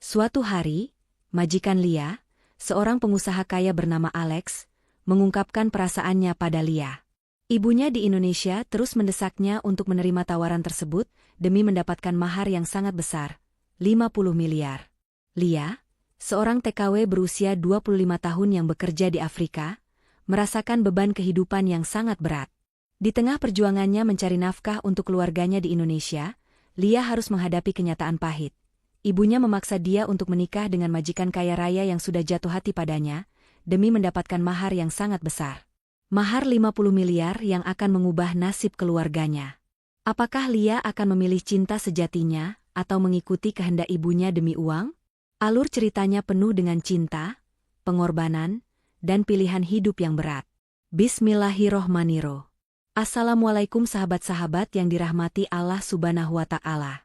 Suatu hari, majikan Lia, seorang pengusaha kaya bernama Alex, mengungkapkan perasaannya pada Lia. Ibunya di Indonesia terus mendesaknya untuk menerima tawaran tersebut demi mendapatkan mahar yang sangat besar, 50 miliar. Lia, seorang TKW berusia 25 tahun yang bekerja di Afrika, merasakan beban kehidupan yang sangat berat. Di tengah perjuangannya mencari nafkah untuk keluarganya di Indonesia, Lia harus menghadapi kenyataan pahit. Ibunya memaksa dia untuk menikah dengan majikan kaya raya yang sudah jatuh hati padanya, demi mendapatkan mahar yang sangat besar. Mahar 50 miliar yang akan mengubah nasib keluarganya. Apakah Lia akan memilih cinta sejatinya, atau mengikuti kehendak ibunya demi uang? Alur ceritanya penuh dengan cinta, pengorbanan, dan pilihan hidup yang berat. Bismillahirrohmanirrohim. Assalamualaikum sahabat-sahabat yang dirahmati Allah Subhanahu wa Ta'ala.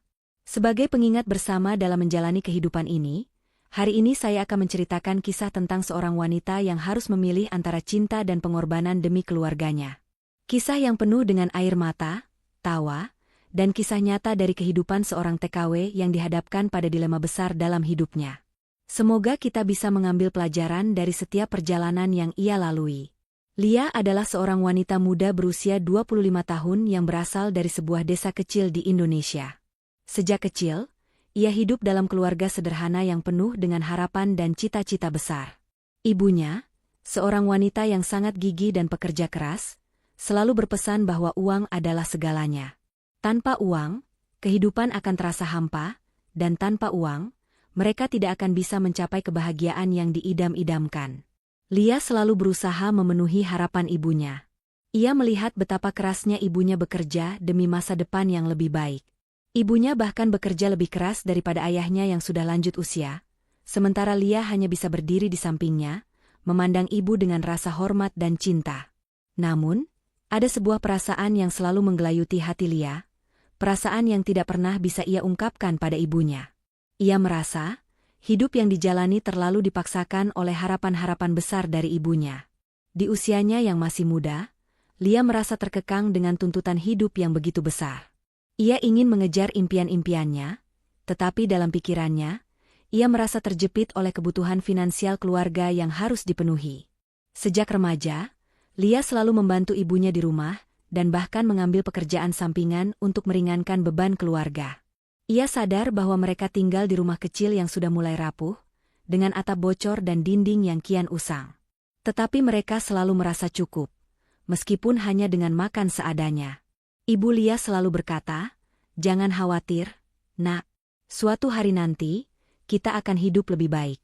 Sebagai pengingat bersama dalam menjalani kehidupan ini, hari ini saya akan menceritakan kisah tentang seorang wanita yang harus memilih antara cinta dan pengorbanan demi keluarganya. Kisah yang penuh dengan air mata, tawa, dan kisah nyata dari kehidupan seorang TKW yang dihadapkan pada dilema besar dalam hidupnya. Semoga kita bisa mengambil pelajaran dari setiap perjalanan yang ia lalui. Lia adalah seorang wanita muda berusia 25 tahun yang berasal dari sebuah desa kecil di Indonesia. Sejak kecil, ia hidup dalam keluarga sederhana yang penuh dengan harapan dan cita-cita besar. Ibunya, seorang wanita yang sangat gigih dan pekerja keras, selalu berpesan bahwa uang adalah segalanya. Tanpa uang, kehidupan akan terasa hampa, dan tanpa uang, mereka tidak akan bisa mencapai kebahagiaan yang diidam-idamkan. Lia selalu berusaha memenuhi harapan ibunya. Ia melihat betapa kerasnya ibunya bekerja demi masa depan yang lebih baik. Ibunya bahkan bekerja lebih keras daripada ayahnya yang sudah lanjut usia, sementara Lia hanya bisa berdiri di sampingnya, memandang ibu dengan rasa hormat dan cinta. Namun, ada sebuah perasaan yang selalu menggelayuti hati Lia, perasaan yang tidak pernah bisa ia ungkapkan pada ibunya. Ia merasa, hidup yang dijalani terlalu dipaksakan oleh harapan-harapan besar dari ibunya. Di usianya yang masih muda, Lia merasa terkekang dengan tuntutan hidup yang begitu besar. Ia ingin mengejar impian-impiannya, tetapi dalam pikirannya, ia merasa terjepit oleh kebutuhan finansial keluarga yang harus dipenuhi. Sejak remaja, Lia selalu membantu ibunya di rumah, dan bahkan mengambil pekerjaan sampingan untuk meringankan beban keluarga. Ia sadar bahwa mereka tinggal di rumah kecil yang sudah mulai rapuh, dengan atap bocor dan dinding yang kian usang. Tetapi mereka selalu merasa cukup, meskipun hanya dengan makan seadanya. Ibu Lia selalu berkata, "Jangan khawatir, nak. Suatu hari nanti, kita akan hidup lebih baik."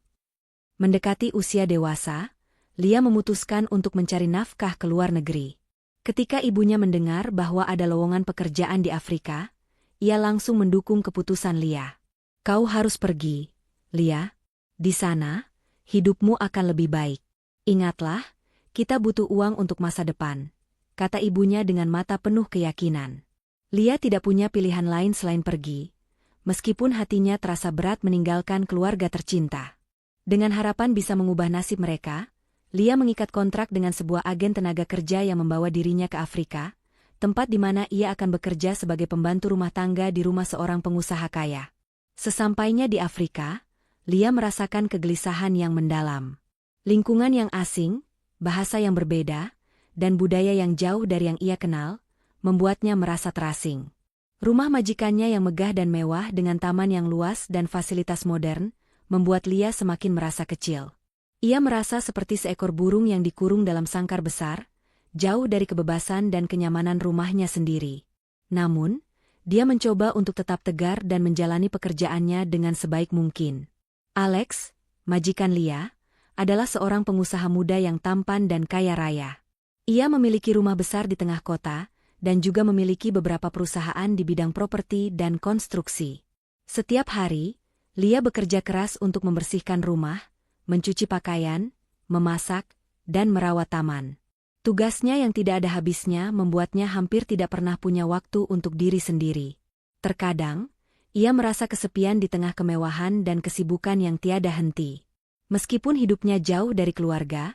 Mendekati usia dewasa, Lia memutuskan untuk mencari nafkah ke luar negeri. Ketika ibunya mendengar bahwa ada lowongan pekerjaan di Afrika, ia langsung mendukung keputusan Lia. "Kau harus pergi, Lia. Di sana, hidupmu akan lebih baik. Ingatlah, kita butuh uang untuk masa depan," kata ibunya dengan mata penuh keyakinan. Lia tidak punya pilihan lain selain pergi, meskipun hatinya terasa berat meninggalkan keluarga tercinta. Dengan harapan bisa mengubah nasib mereka, Lia mengikat kontrak dengan sebuah agen tenaga kerja yang membawa dirinya ke Afrika, tempat di mana ia akan bekerja sebagai pembantu rumah tangga di rumah seorang pengusaha kaya. Sesampainya di Afrika, Lia merasakan kegelisahan yang mendalam. Lingkungan yang asing, bahasa yang berbeda, dan budaya yang jauh dari yang ia kenal, membuatnya merasa terasing. Rumah majikannya yang megah dan mewah dengan taman yang luas dan fasilitas modern, membuat Lia semakin merasa kecil. Ia merasa seperti seekor burung yang dikurung dalam sangkar besar, jauh dari kebebasan dan kenyamanan rumahnya sendiri. Namun, dia mencoba untuk tetap tegar dan menjalani pekerjaannya dengan sebaik mungkin. Alex, majikan Lia, adalah seorang pengusaha muda yang tampan dan kaya raya. Ia memiliki rumah besar di tengah kota, dan juga memiliki beberapa perusahaan di bidang properti dan konstruksi. Setiap hari, Lia bekerja keras untuk membersihkan rumah, mencuci pakaian, memasak, dan merawat taman. Tugasnya yang tidak ada habisnya membuatnya hampir tidak pernah punya waktu untuk diri sendiri. Terkadang, ia merasa kesepian di tengah kemewahan dan kesibukan yang tiada henti. Meskipun hidupnya jauh dari keluarga,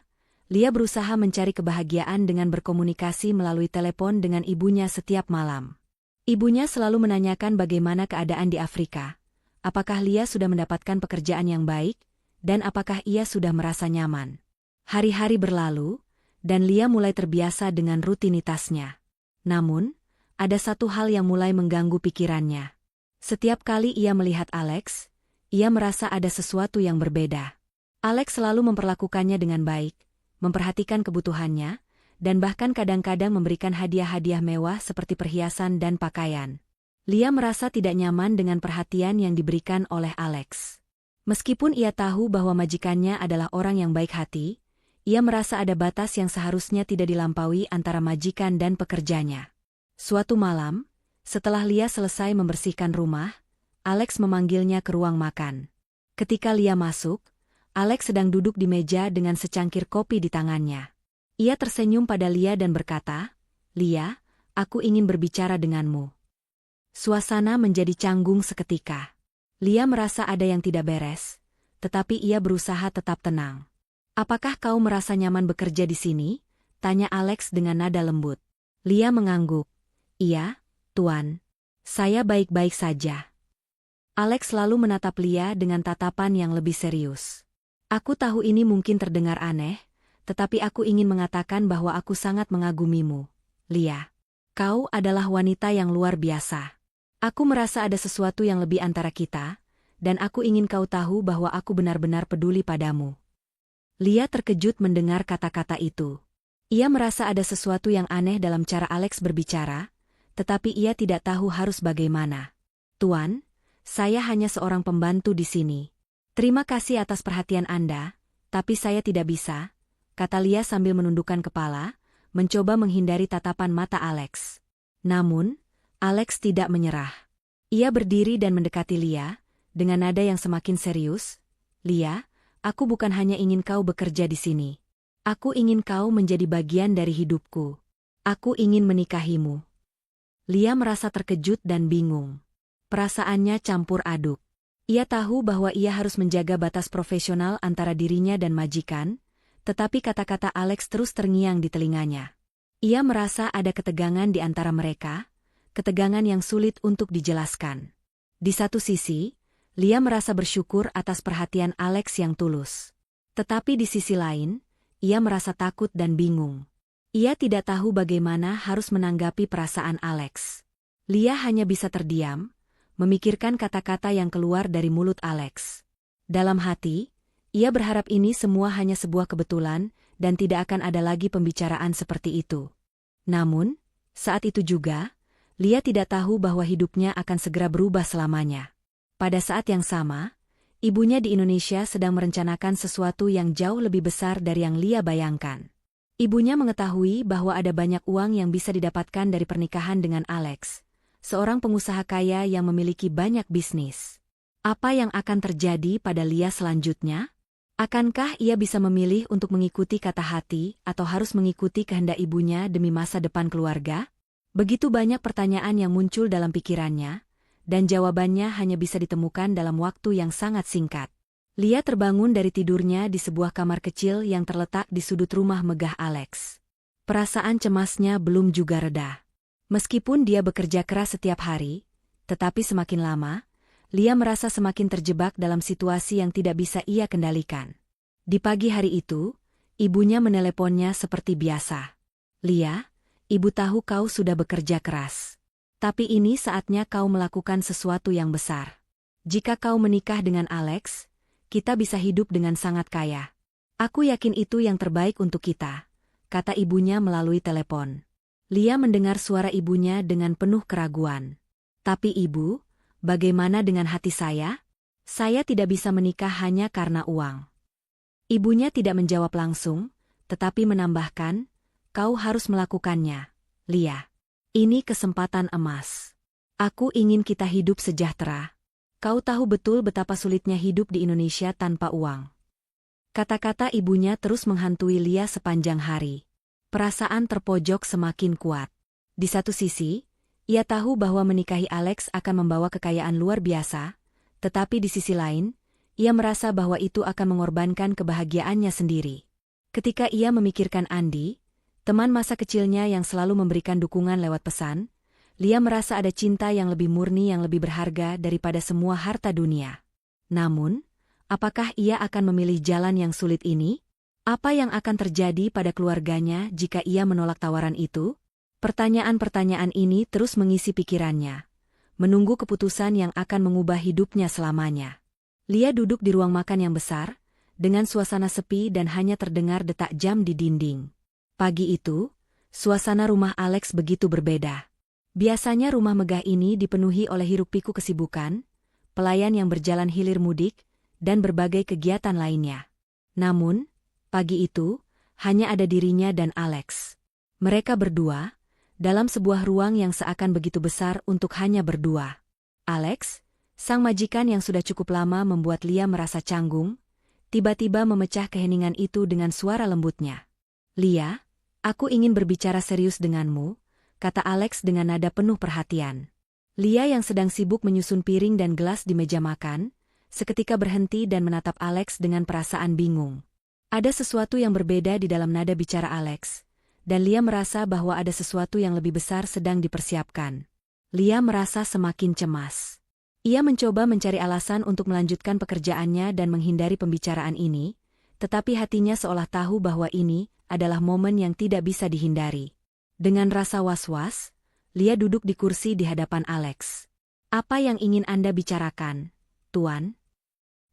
Lia berusaha mencari kebahagiaan dengan berkomunikasi melalui telepon dengan ibunya setiap malam. Ibunya selalu menanyakan bagaimana keadaan di Afrika, apakah Lia sudah mendapatkan pekerjaan yang baik, dan apakah ia sudah merasa nyaman. Hari-hari berlalu, dan Lia mulai terbiasa dengan rutinitasnya. Namun, ada satu hal yang mulai mengganggu pikirannya. Setiap kali ia melihat Alex, ia merasa ada sesuatu yang berbeda. Alex selalu memperlakukannya dengan baik, memperhatikan kebutuhannya, dan bahkan kadang-kadang memberikan hadiah-hadiah mewah seperti perhiasan dan pakaian. Lia merasa tidak nyaman dengan perhatian yang diberikan oleh Alex. Meskipun ia tahu bahwa majikannya adalah orang yang baik hati, ia merasa ada batas yang seharusnya tidak dilampaui antara majikan dan pekerjanya. Suatu malam, setelah Lia selesai membersihkan rumah, Alex memanggilnya ke ruang makan. Ketika Lia masuk, Alex sedang duduk di meja dengan secangkir kopi di tangannya. Ia tersenyum pada Lia dan berkata, "Lia, aku ingin berbicara denganmu." Suasana menjadi canggung seketika. Lia merasa ada yang tidak beres, tetapi ia berusaha tetap tenang. "Apakah kau merasa nyaman bekerja di sini?" tanya Alex dengan nada lembut. Lia mengangguk. "Iya, Tuan. Saya baik-baik saja." Alex lalu menatap Lia dengan tatapan yang lebih serius. "Aku tahu ini mungkin terdengar aneh, tetapi aku ingin mengatakan bahwa aku sangat mengagumimu, Lia. Kau adalah wanita yang luar biasa. Aku merasa ada sesuatu yang lebih antara kita, dan aku ingin kau tahu bahwa aku benar-benar peduli padamu." Lia terkejut mendengar kata-kata itu. Ia merasa ada sesuatu yang aneh dalam cara Alex berbicara, tetapi ia tidak tahu harus bagaimana. "Tuan, saya hanya seorang pembantu di sini. Terima kasih atas perhatian Anda, tapi saya tidak bisa," kata Lia sambil menundukkan kepala, mencoba menghindari tatapan mata Alex. Namun, Alex tidak menyerah. Ia berdiri dan mendekati Lia, dengan nada yang semakin serius. "Lia, aku bukan hanya ingin kau bekerja di sini. Aku ingin kau menjadi bagian dari hidupku. Aku ingin menikahimu." Lia merasa terkejut dan bingung. Perasaannya campur aduk. Ia tahu bahwa ia harus menjaga batas profesional antara dirinya dan majikan, tetapi kata-kata Alex terus terngiang di telinganya. Ia merasa ada ketegangan di antara mereka, ketegangan yang sulit untuk dijelaskan. Di satu sisi, Lia merasa bersyukur atas perhatian Alex yang tulus. Tetapi di sisi lain, ia merasa takut dan bingung. Ia tidak tahu bagaimana harus menanggapi perasaan Alex. Lia hanya bisa terdiam, memikirkan kata-kata yang keluar dari mulut Alex. Dalam hati, ia berharap ini semua hanya sebuah kebetulan dan tidak akan ada lagi pembicaraan seperti itu. Namun, saat itu juga, Lia tidak tahu bahwa hidupnya akan segera berubah selamanya. Pada saat yang sama, ibunya di Indonesia sedang merencanakan sesuatu yang jauh lebih besar dari yang Lia bayangkan. Ibunya mengetahui bahwa ada banyak uang yang bisa didapatkan dari pernikahan dengan Alex, seorang pengusaha kaya yang memiliki banyak bisnis. Apa yang akan terjadi pada Lia selanjutnya? Akankah ia bisa memilih untuk mengikuti kata hati atau harus mengikuti kehendak ibunya demi masa depan keluarga? Begitu banyak pertanyaan yang muncul dalam pikirannya, dan jawabannya hanya bisa ditemukan dalam waktu yang sangat singkat. Lia terbangun dari tidurnya di sebuah kamar kecil yang terletak di sudut rumah megah Alex. Perasaan cemasnya belum juga reda. Meskipun dia bekerja keras setiap hari, tetapi semakin lama, Lia merasa semakin terjebak dalam situasi yang tidak bisa ia kendalikan. Di pagi hari itu, ibunya meneleponnya seperti biasa. "Lia, ibu tahu kau sudah bekerja keras. Tapi ini saatnya kau melakukan sesuatu yang besar. Jika kau menikah dengan Alex, kita bisa hidup dengan sangat kaya. Aku yakin itu yang terbaik untuk kita," kata ibunya melalui telepon. Lia mendengar suara ibunya dengan penuh keraguan. "Tapi ibu, bagaimana dengan hati saya? Saya tidak bisa menikah hanya karena uang." Ibunya tidak menjawab langsung, tetapi menambahkan, "Kau harus melakukannya, Lia. Ini kesempatan emas. Aku ingin kita hidup sejahtera. Kau tahu betul betapa sulitnya hidup di Indonesia tanpa uang." Kata-kata ibunya terus menghantui Lia sepanjang hari. Perasaan terpojok semakin kuat. Di satu sisi, ia tahu bahwa menikahi Alex akan membawa kekayaan luar biasa, tetapi di sisi lain, ia merasa bahwa itu akan mengorbankan kebahagiaannya sendiri. Ketika ia memikirkan Andi, teman masa kecilnya yang selalu memberikan dukungan lewat pesan, Lia merasa ada cinta yang lebih murni yang lebih berharga daripada semua harta dunia. Namun, apakah ia akan memilih jalan yang sulit ini? Apa yang akan terjadi pada keluarganya jika ia menolak tawaran itu? Pertanyaan-pertanyaan ini terus mengisi pikirannya, menunggu keputusan yang akan mengubah hidupnya selamanya. Lia duduk di ruang makan yang besar, dengan suasana sepi dan hanya terdengar detak jam di dinding. Pagi itu, suasana rumah Alex begitu berbeda. Biasanya rumah megah ini dipenuhi oleh hiruk-pikuk kesibukan, pelayan yang berjalan hilir mudik, dan berbagai kegiatan lainnya. Namun, pagi itu, hanya ada dirinya dan Alex. Mereka berdua, dalam sebuah ruang yang seakan begitu besar untuk hanya berdua. Alex, sang majikan yang sudah cukup lama membuat Lia merasa canggung, tiba-tiba memecah keheningan itu dengan suara lembutnya. "Lia, aku ingin berbicara serius denganmu," kata Alex dengan nada penuh perhatian. Lia yang sedang sibuk menyusun piring dan gelas di meja makan, seketika berhenti dan menatap Alex dengan perasaan bingung. Ada sesuatu yang berbeda di dalam nada bicara Alex, dan Lia merasa bahwa ada sesuatu yang lebih besar sedang dipersiapkan. Lia merasa semakin cemas. Ia mencoba mencari alasan untuk melanjutkan pekerjaannya dan menghindari pembicaraan ini, tetapi hatinya seolah tahu bahwa ini adalah momen yang tidak bisa dihindari. Dengan rasa was-was, Lia duduk di kursi di hadapan Alex. "Apa yang ingin Anda bicarakan, Tuan?"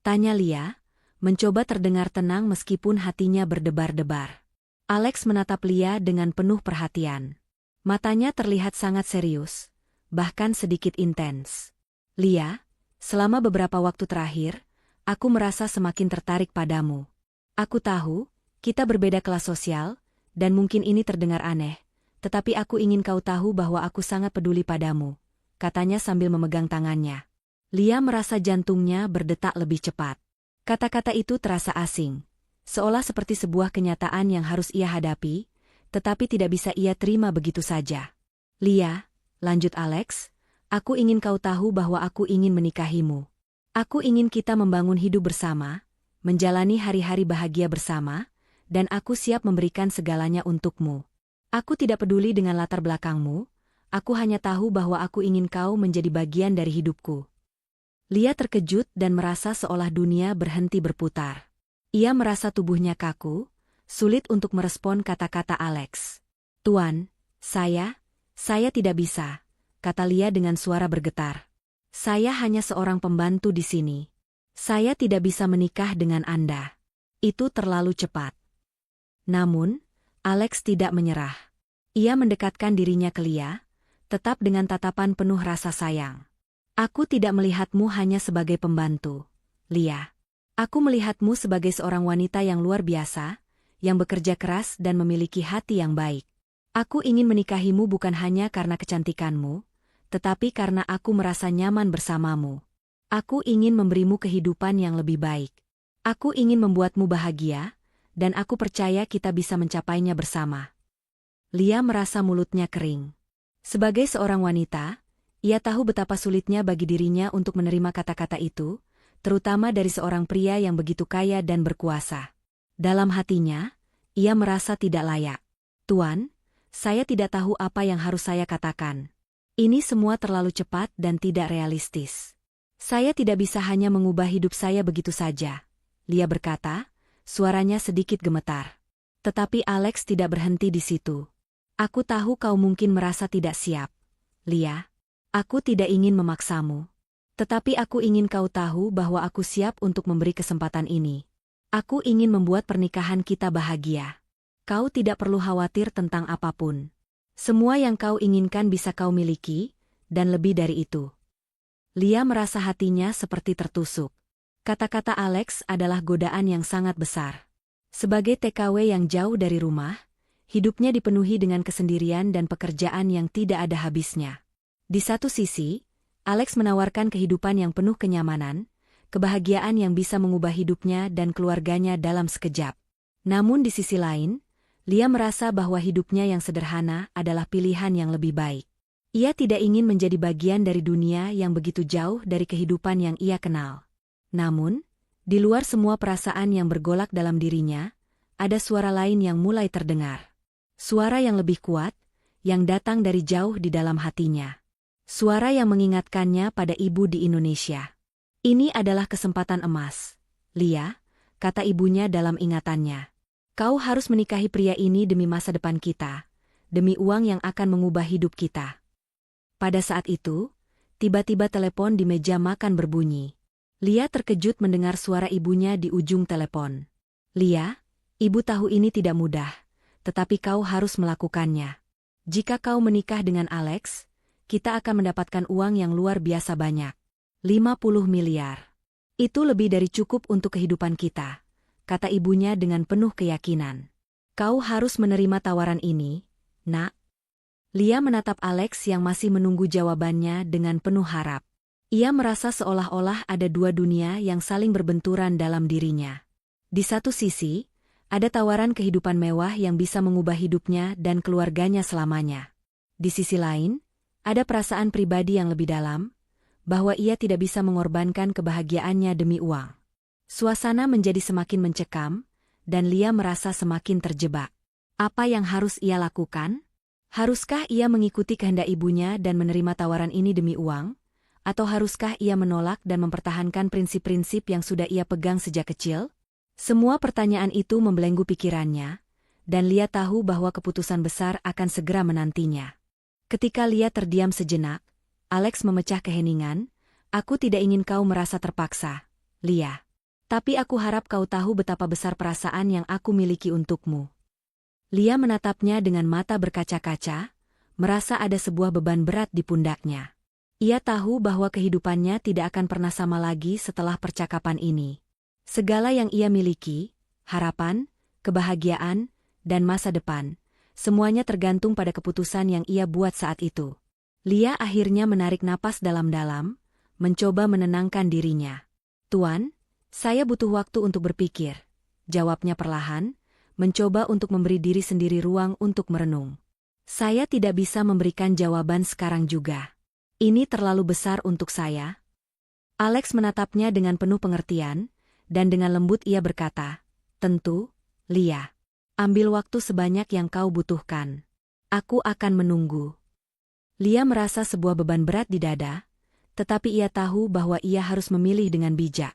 tanya Lia, mencoba terdengar tenang meskipun hatinya berdebar-debar. Alex menatap Lia dengan penuh perhatian. Matanya terlihat sangat serius, bahkan sedikit intens. "Lia, selama beberapa waktu terakhir, aku merasa semakin tertarik padamu. Aku tahu, kita berbeda kelas sosial, dan mungkin ini terdengar aneh, tetapi aku ingin kau tahu bahwa aku sangat peduli padamu," katanya sambil memegang tangannya. Lia merasa jantungnya berdetak lebih cepat. Kata-kata itu terasa asing, seolah seperti sebuah kenyataan yang harus ia hadapi, tetapi tidak bisa ia terima begitu saja. "Lia," lanjut Alex, "aku ingin kau tahu bahwa aku ingin menikahimu. Aku ingin kita membangun hidup bersama, menjalani hari-hari bahagia bersama, dan aku siap memberikan segalanya untukmu. Aku tidak peduli dengan latar belakangmu, aku hanya tahu bahwa aku ingin kau menjadi bagian dari hidupku." Lia terkejut dan merasa seolah dunia berhenti berputar. Ia merasa tubuhnya kaku, sulit untuk merespon kata-kata Alex. "Tuan, saya tidak bisa," kata Lia dengan suara bergetar. "Saya hanya seorang pembantu di sini. Saya tidak bisa menikah dengan Anda. Itu terlalu cepat." Namun, Alex tidak menyerah. Ia mendekatkan dirinya ke Lia, tetap dengan tatapan penuh rasa sayang. "Aku tidak melihatmu hanya sebagai pembantu, Lia. Aku melihatmu sebagai seorang wanita yang luar biasa, yang bekerja keras dan memiliki hati yang baik. Aku ingin menikahimu bukan hanya karena kecantikanmu, tetapi karena aku merasa nyaman bersamamu. Aku ingin memberimu kehidupan yang lebih baik. Aku ingin membuatmu bahagia, dan aku percaya kita bisa mencapainya bersama." Lia merasa mulutnya kering. Sebagai seorang wanita, ia tahu betapa sulitnya bagi dirinya untuk menerima kata-kata itu, terutama dari seorang pria yang begitu kaya dan berkuasa. Dalam hatinya, ia merasa tidak layak. "Tuan, saya tidak tahu apa yang harus saya katakan. Ini semua terlalu cepat dan tidak realistis. Saya tidak bisa hanya mengubah hidup saya begitu saja," Lia berkata, suaranya sedikit gemetar. Tetapi Alex tidak berhenti di situ. "Aku tahu kau mungkin merasa tidak siap, Lia. Aku tidak ingin memaksamu. Tetapi aku ingin kau tahu bahwa aku siap untuk memberi kesempatan ini. Aku ingin membuat pernikahan kita bahagia. Kau tidak perlu khawatir tentang apapun. Semua yang kau inginkan bisa kau miliki, dan lebih dari itu." Lia merasa hatinya seperti tertusuk. Kata-kata Alex adalah godaan yang sangat besar. Sebagai TKW yang jauh dari rumah, hidupnya dipenuhi dengan kesendirian dan pekerjaan yang tidak ada habisnya. Di satu sisi, Alex menawarkan kehidupan yang penuh kenyamanan, kebahagiaan yang bisa mengubah hidupnya dan keluarganya dalam sekejap. Namun di sisi lain, Lia merasa bahwa hidupnya yang sederhana adalah pilihan yang lebih baik. Ia tidak ingin menjadi bagian dari dunia yang begitu jauh dari kehidupan yang ia kenal. Namun, di luar semua perasaan yang bergolak dalam dirinya, ada suara lain yang mulai terdengar. Suara yang lebih kuat, yang datang dari jauh di dalam hatinya. Suara yang mengingatkannya pada ibu di Indonesia. Ini adalah kesempatan emas. Lia, kata ibunya dalam ingatannya. Kau harus menikahi pria ini demi masa depan kita, demi uang yang akan mengubah hidup kita. Pada saat itu, tiba-tiba telepon di meja makan berbunyi. Lia terkejut mendengar suara ibunya di ujung telepon. Lia, ibu tahu ini tidak mudah, tetapi kau harus melakukannya. Jika kau menikah dengan Alex, kita akan mendapatkan uang yang luar biasa banyak. 50 miliar. Itu lebih dari cukup untuk kehidupan kita, kata ibunya dengan penuh keyakinan. Kau harus menerima tawaran ini, nak. Lia menatap Alex yang masih menunggu jawabannya dengan penuh harap. Ia merasa seolah-olah ada dua dunia yang saling berbenturan dalam dirinya. Di satu sisi, ada tawaran kehidupan mewah yang bisa mengubah hidupnya dan keluarganya selamanya. Di sisi lain, ada perasaan pribadi yang lebih dalam, bahwa ia tidak bisa mengorbankan kebahagiaannya demi uang. Suasana menjadi semakin mencekam, dan Lia merasa semakin terjebak. Apa yang harus ia lakukan? Haruskah ia mengikuti kehendak ibunya dan menerima tawaran ini demi uang? Atau haruskah ia menolak dan mempertahankan prinsip-prinsip yang sudah ia pegang sejak kecil? Semua pertanyaan itu membelenggu pikirannya, dan Lia tahu bahwa keputusan besar akan segera menantinya. Ketika Lia terdiam sejenak, Alex memecah keheningan. Aku tidak ingin kau merasa terpaksa, Lia. Tapi aku harap kau tahu betapa besar perasaan yang aku miliki untukmu. Lia menatapnya dengan mata berkaca-kaca, merasa ada sebuah beban berat di pundaknya. Ia tahu bahwa kehidupannya tidak akan pernah sama lagi setelah percakapan ini. Segala yang ia miliki, harapan, kebahagiaan, dan masa depan, semuanya tergantung pada keputusan yang ia buat saat itu. Lia akhirnya menarik napas dalam-dalam, mencoba menenangkan dirinya. Tuan, saya butuh waktu untuk berpikir, jawabnya perlahan, mencoba untuk memberi diri sendiri ruang untuk merenung. Saya tidak bisa memberikan jawaban sekarang juga. Ini terlalu besar untuk saya. Alex menatapnya dengan penuh pengertian, dan dengan lembut ia berkata, tentu, Lia. Ambil waktu sebanyak yang kau butuhkan. Aku akan menunggu. Lia merasa sebuah beban berat di dada, tetapi ia tahu bahwa ia harus memilih dengan bijak.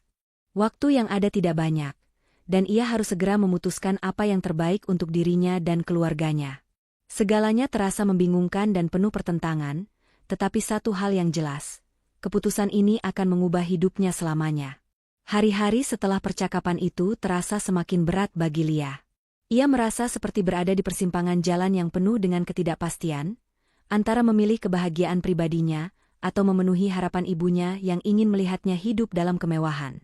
Waktu yang ada tidak banyak, dan ia harus segera memutuskan apa yang terbaik untuk dirinya dan keluarganya. Segalanya terasa membingungkan dan penuh pertentangan, tetapi satu hal yang jelas, keputusan ini akan mengubah hidupnya selamanya. Hari-hari setelah percakapan itu terasa semakin berat bagi Lia. Ia merasa seperti berada di persimpangan jalan yang penuh dengan ketidakpastian, antara memilih kebahagiaan pribadinya atau memenuhi harapan ibunya yang ingin melihatnya hidup dalam kemewahan.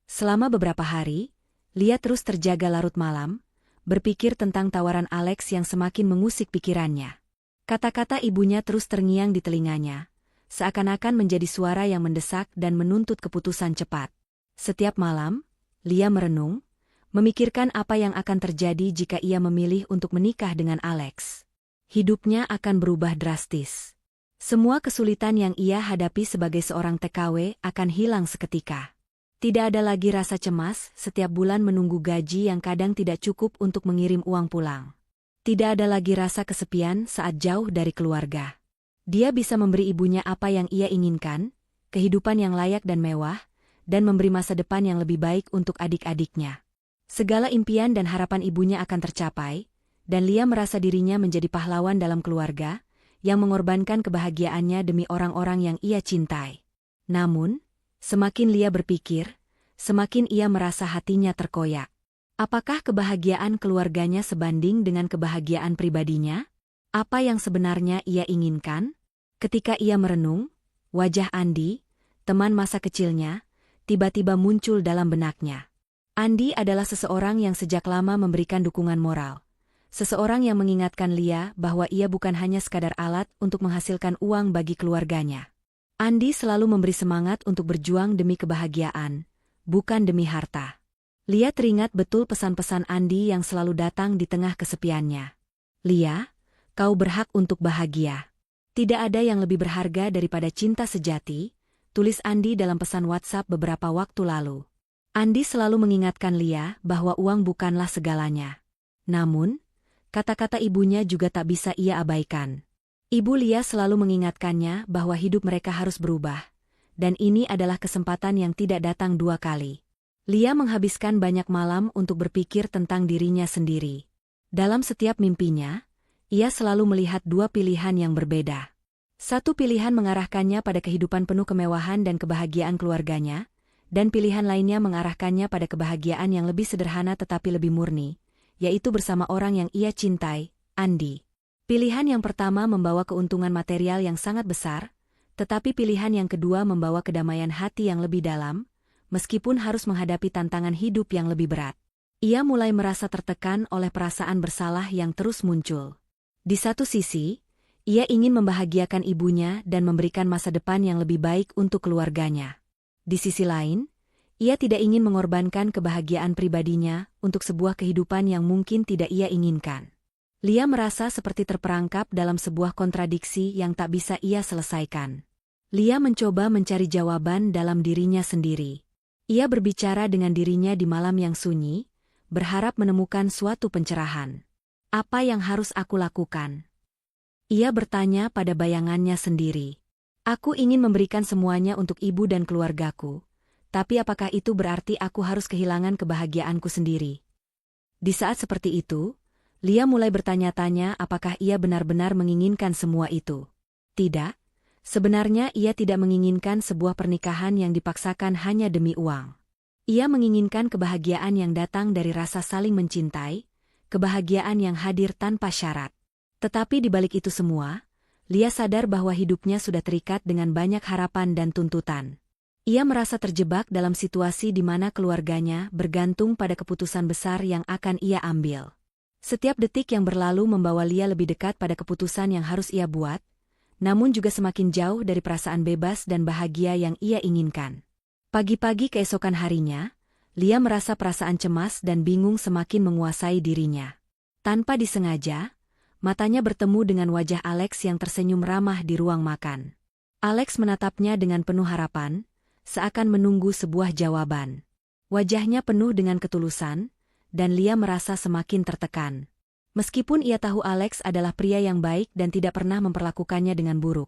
Selama beberapa hari, Lia terus terjaga larut malam, berpikir tentang tawaran Alex yang semakin mengusik pikirannya. Kata-kata ibunya terus terngiang di telinganya, seakan-akan menjadi suara yang mendesak dan menuntut keputusan cepat. Setiap malam, Lia merenung, memikirkan apa yang akan terjadi jika ia memilih untuk menikah dengan Alex. Hidupnya akan berubah drastis. Semua kesulitan yang ia hadapi sebagai seorang TKW akan hilang seketika. Tidak ada lagi rasa cemas setiap bulan menunggu gaji yang kadang tidak cukup untuk mengirim uang pulang. Tidak ada lagi rasa kesepian saat jauh dari keluarga. Dia bisa memberi ibunya apa yang ia inginkan, kehidupan yang layak dan mewah, dan memberi masa depan yang lebih baik untuk adik-adiknya. Segala impian dan harapan ibunya akan tercapai, dan Lia merasa dirinya menjadi pahlawan dalam keluarga, yang mengorbankan kebahagiaannya demi orang-orang yang ia cintai. Namun, semakin Lia berpikir, semakin ia merasa hatinya terkoyak. Apakah kebahagiaan keluarganya sebanding dengan kebahagiaan pribadinya? Apa yang sebenarnya ia inginkan? Ketika ia merenung, wajah Andi, teman masa kecilnya, tiba-tiba muncul dalam benaknya. Andi adalah seseorang yang sejak lama memberikan dukungan moral. Seseorang yang mengingatkan Lia bahwa ia bukan hanya sekadar alat untuk menghasilkan uang bagi keluarganya. Andi selalu memberi semangat untuk berjuang demi kebahagiaan, bukan demi harta. Lia teringat betul pesan-pesan Andi yang selalu datang di tengah kesepiannya. Lia, kau berhak untuk bahagia. Tidak ada yang lebih berharga daripada cinta sejati, tulis Andi dalam pesan WhatsApp beberapa waktu lalu. Andi selalu mengingatkan Lia bahwa uang bukanlah segalanya. Namun, kata-kata ibunya juga tak bisa ia abaikan. Ibu Lia selalu mengingatkannya bahwa hidup mereka harus berubah, dan ini adalah kesempatan yang tidak datang dua kali. Lia menghabiskan banyak malam untuk berpikir tentang dirinya sendiri. Dalam setiap mimpinya, ia selalu melihat dua pilihan yang berbeda. Satu pilihan mengarahkannya pada kehidupan penuh kemewahan dan kebahagiaan keluarganya, dan pilihan lainnya mengarahkannya pada kebahagiaan yang lebih sederhana tetapi lebih murni, yaitu bersama orang yang ia cintai, Andi. Pilihan yang pertama membawa keuntungan material yang sangat besar, tetapi pilihan yang kedua membawa kedamaian hati yang lebih dalam, meskipun harus menghadapi tantangan hidup yang lebih berat. Ia mulai merasa tertekan oleh perasaan bersalah yang terus muncul. Di satu sisi, ia ingin membahagiakan ibunya dan memberikan masa depan yang lebih baik untuk keluarganya. Di sisi lain, ia tidak ingin mengorbankan kebahagiaan pribadinya untuk sebuah kehidupan yang mungkin tidak ia inginkan. Lia merasa seperti terperangkap dalam sebuah kontradiksi yang tak bisa ia selesaikan. Lia mencoba mencari jawaban dalam dirinya sendiri. Ia berbicara dengan dirinya di malam yang sunyi, berharap menemukan suatu pencerahan. Apa yang harus aku lakukan? Ia bertanya pada bayangannya sendiri. Aku ingin memberikan semuanya untuk ibu dan keluargaku, tapi apakah itu berarti aku harus kehilangan kebahagiaanku sendiri? Di saat seperti itu, Lia mulai bertanya-tanya apakah ia benar-benar menginginkan semua itu. Tidak, sebenarnya ia tidak menginginkan sebuah pernikahan yang dipaksakan hanya demi uang. Ia menginginkan kebahagiaan yang datang dari rasa saling mencintai, kebahagiaan yang hadir tanpa syarat. Tetapi di balik itu semua, Lia sadar bahwa hidupnya sudah terikat dengan banyak harapan dan tuntutan. Ia merasa terjebak dalam situasi di mana keluarganya bergantung pada keputusan besar yang akan ia ambil. Setiap detik yang berlalu membawa Lia lebih dekat pada keputusan yang harus ia buat, namun juga semakin jauh dari perasaan bebas dan bahagia yang ia inginkan. Pagi-pagi keesokan harinya, Lia merasa perasaan cemas dan bingung semakin menguasai dirinya. Tanpa disengaja, matanya bertemu dengan wajah Alex yang tersenyum ramah di ruang makan. Alex menatapnya dengan penuh harapan, seakan menunggu sebuah jawaban. Wajahnya penuh dengan ketulusan, dan Lia merasa semakin tertekan. Meskipun ia tahu Alex adalah pria yang baik dan tidak pernah memperlakukannya dengan buruk,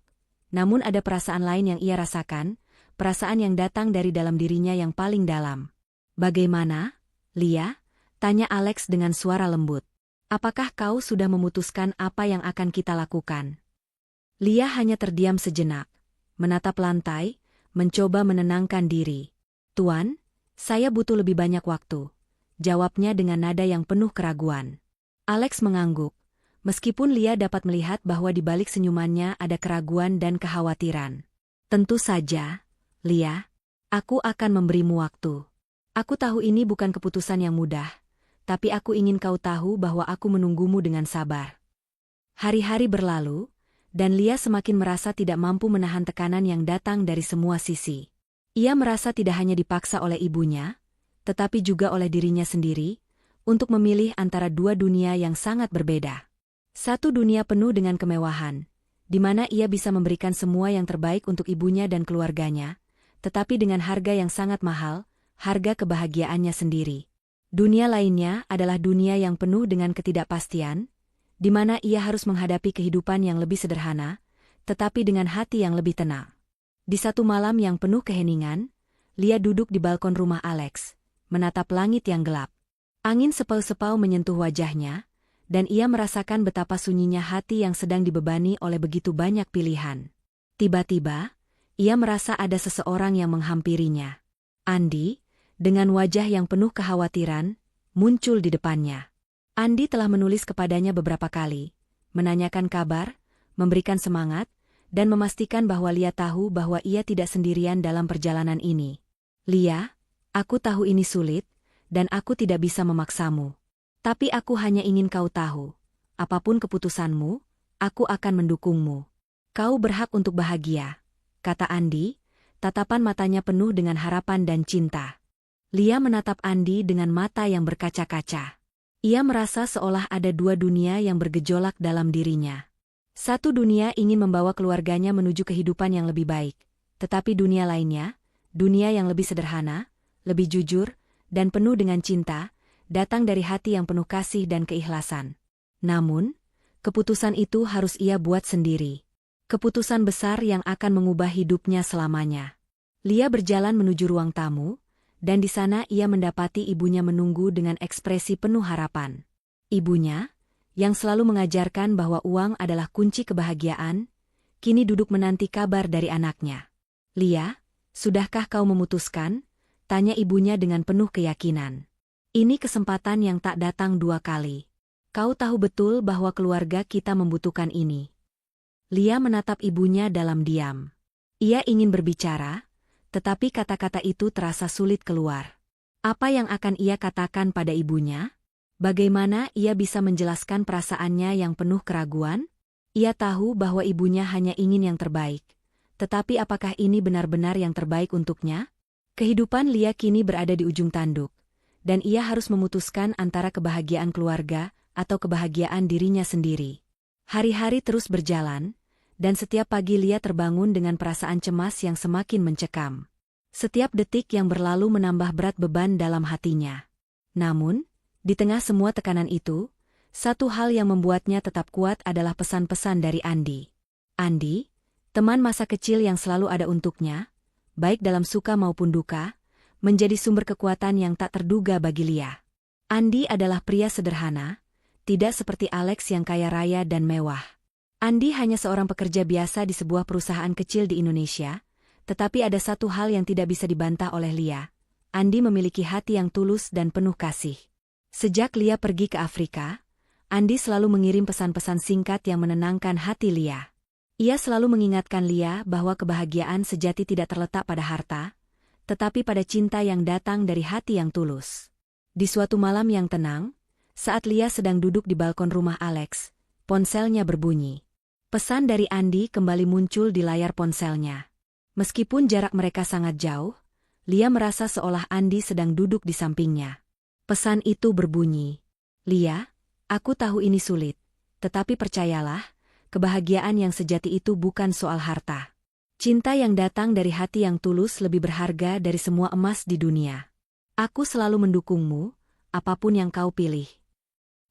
namun ada perasaan lain yang ia rasakan, perasaan yang datang dari dalam dirinya yang paling dalam. "Bagaimana, Lia?" tanya Alex dengan suara lembut. "Apakah kau sudah memutuskan apa yang akan kita lakukan?" Lia hanya terdiam sejenak, menatap lantai, mencoba menenangkan diri. "Tuan, saya butuh lebih banyak waktu," jawabnya dengan nada yang penuh keraguan. Alex mengangguk, meskipun Lia dapat melihat bahwa di balik senyumannya ada keraguan dan kekhawatiran. "Tentu saja, Lia. Aku akan memberimu waktu. Aku tahu ini bukan keputusan yang mudah, tapi aku ingin kau tahu bahwa aku menunggumu dengan sabar." Hari-hari berlalu, dan Lia semakin merasa tidak mampu menahan tekanan yang datang dari semua sisi. Ia merasa tidak hanya dipaksa oleh ibunya, tetapi juga oleh dirinya sendiri, untuk memilih antara dua dunia yang sangat berbeda. Satu dunia penuh dengan kemewahan, di mana ia bisa memberikan semua yang terbaik untuk ibunya dan keluarganya, tetapi dengan harga yang sangat mahal, harga kebahagiaannya sendiri. Dunia lainnya adalah dunia yang penuh dengan ketidakpastian, di mana ia harus menghadapi kehidupan yang lebih sederhana, tetapi dengan hati yang lebih tenang. Di satu malam yang penuh keheningan, Lia duduk di balkon rumah Alex, menatap langit yang gelap. Angin sepau-sepau menyentuh wajahnya, dan ia merasakan betapa sunyinya hati yang sedang dibebani oleh begitu banyak pilihan. Tiba-tiba, ia merasa ada seseorang yang menghampirinya. Andi, dengan wajah yang penuh kekhawatiran, muncul di depannya. Andi telah menulis kepadanya beberapa kali, menanyakan kabar, memberikan semangat, dan memastikan bahwa Lia tahu bahwa ia tidak sendirian dalam perjalanan ini. "Lia, aku tahu ini sulit, dan aku tidak bisa memaksamu. Tapi aku hanya ingin kau tahu, apapun keputusanmu, aku akan mendukungmu. Kau berhak untuk bahagia," kata Andi, tatapan matanya penuh dengan harapan dan cinta. Lia menatap Andi dengan mata yang berkaca-kaca. Ia merasa seolah ada dua dunia yang bergejolak dalam dirinya. Satu dunia ingin membawa keluarganya menuju kehidupan yang lebih baik, tetapi dunia lainnya, dunia yang lebih sederhana, lebih jujur, dan penuh dengan cinta, datang dari hati yang penuh kasih dan keikhlasan. Namun, Keputusan itu harus ia buat sendiri. Keputusan besar yang akan mengubah hidupnya selamanya. Lia berjalan menuju ruang tamu, dan di sana ia mendapati ibunya menunggu dengan ekspresi penuh harapan. Ibunya, yang selalu mengajarkan bahwa uang adalah kunci kebahagiaan, kini duduk menanti kabar dari anaknya. "Lia, sudahkah kau memutuskan?" tanya ibunya dengan penuh keyakinan. "Ini kesempatan yang tak datang dua kali. Kau tahu betul bahwa keluarga kita membutuhkan ini." Lia menatap ibunya dalam diam. Ia ingin berbicara, tetapi kata-kata itu terasa sulit keluar. Apa yang akan ia katakan pada ibunya? Bagaimana ia bisa menjelaskan perasaannya yang penuh keraguan? Ia tahu bahwa ibunya hanya ingin yang terbaik. Tetapi apakah ini benar-benar yang terbaik untuknya? Kehidupan Lia kini berada di ujung tanduk, dan ia harus memutuskan antara kebahagiaan keluarga atau kebahagiaan dirinya sendiri. Hari-hari terus berjalan, dan setiap pagi Lia terbangun dengan perasaan cemas yang semakin mencekam. Setiap detik yang berlalu menambah berat beban dalam hatinya. Namun, di tengah semua tekanan itu, satu hal yang membuatnya tetap kuat adalah pesan-pesan dari Andi. Andi, teman masa kecil yang selalu ada untuknya, baik dalam suka maupun duka, menjadi sumber kekuatan yang tak terduga bagi Lia. Andi adalah pria sederhana, tidak seperti Alex yang kaya raya dan mewah. Andi hanya seorang pekerja biasa di sebuah perusahaan kecil di Indonesia, tetapi ada satu hal yang tidak bisa dibantah oleh Lia. Andi memiliki hati yang tulus dan penuh kasih. Sejak Lia pergi ke Afrika, Andi selalu mengirim pesan-pesan singkat yang menenangkan hati Lia. Ia selalu mengingatkan Lia bahwa kebahagiaan sejati tidak terletak pada harta, tetapi pada cinta yang datang dari hati yang tulus. Di suatu malam yang tenang, saat Lia sedang duduk di balkon rumah Alex, ponselnya berbunyi. Pesan dari Andi kembali muncul di layar ponselnya. Meskipun jarak mereka sangat jauh, Lia merasa seolah Andi sedang duduk di sampingnya. Pesan itu berbunyi, "Lia, aku tahu ini sulit, tetapi percayalah, kebahagiaan yang sejati itu bukan soal harta. Cinta yang datang dari hati yang tulus lebih berharga dari semua emas di dunia. Aku selalu mendukungmu, apapun yang kau pilih."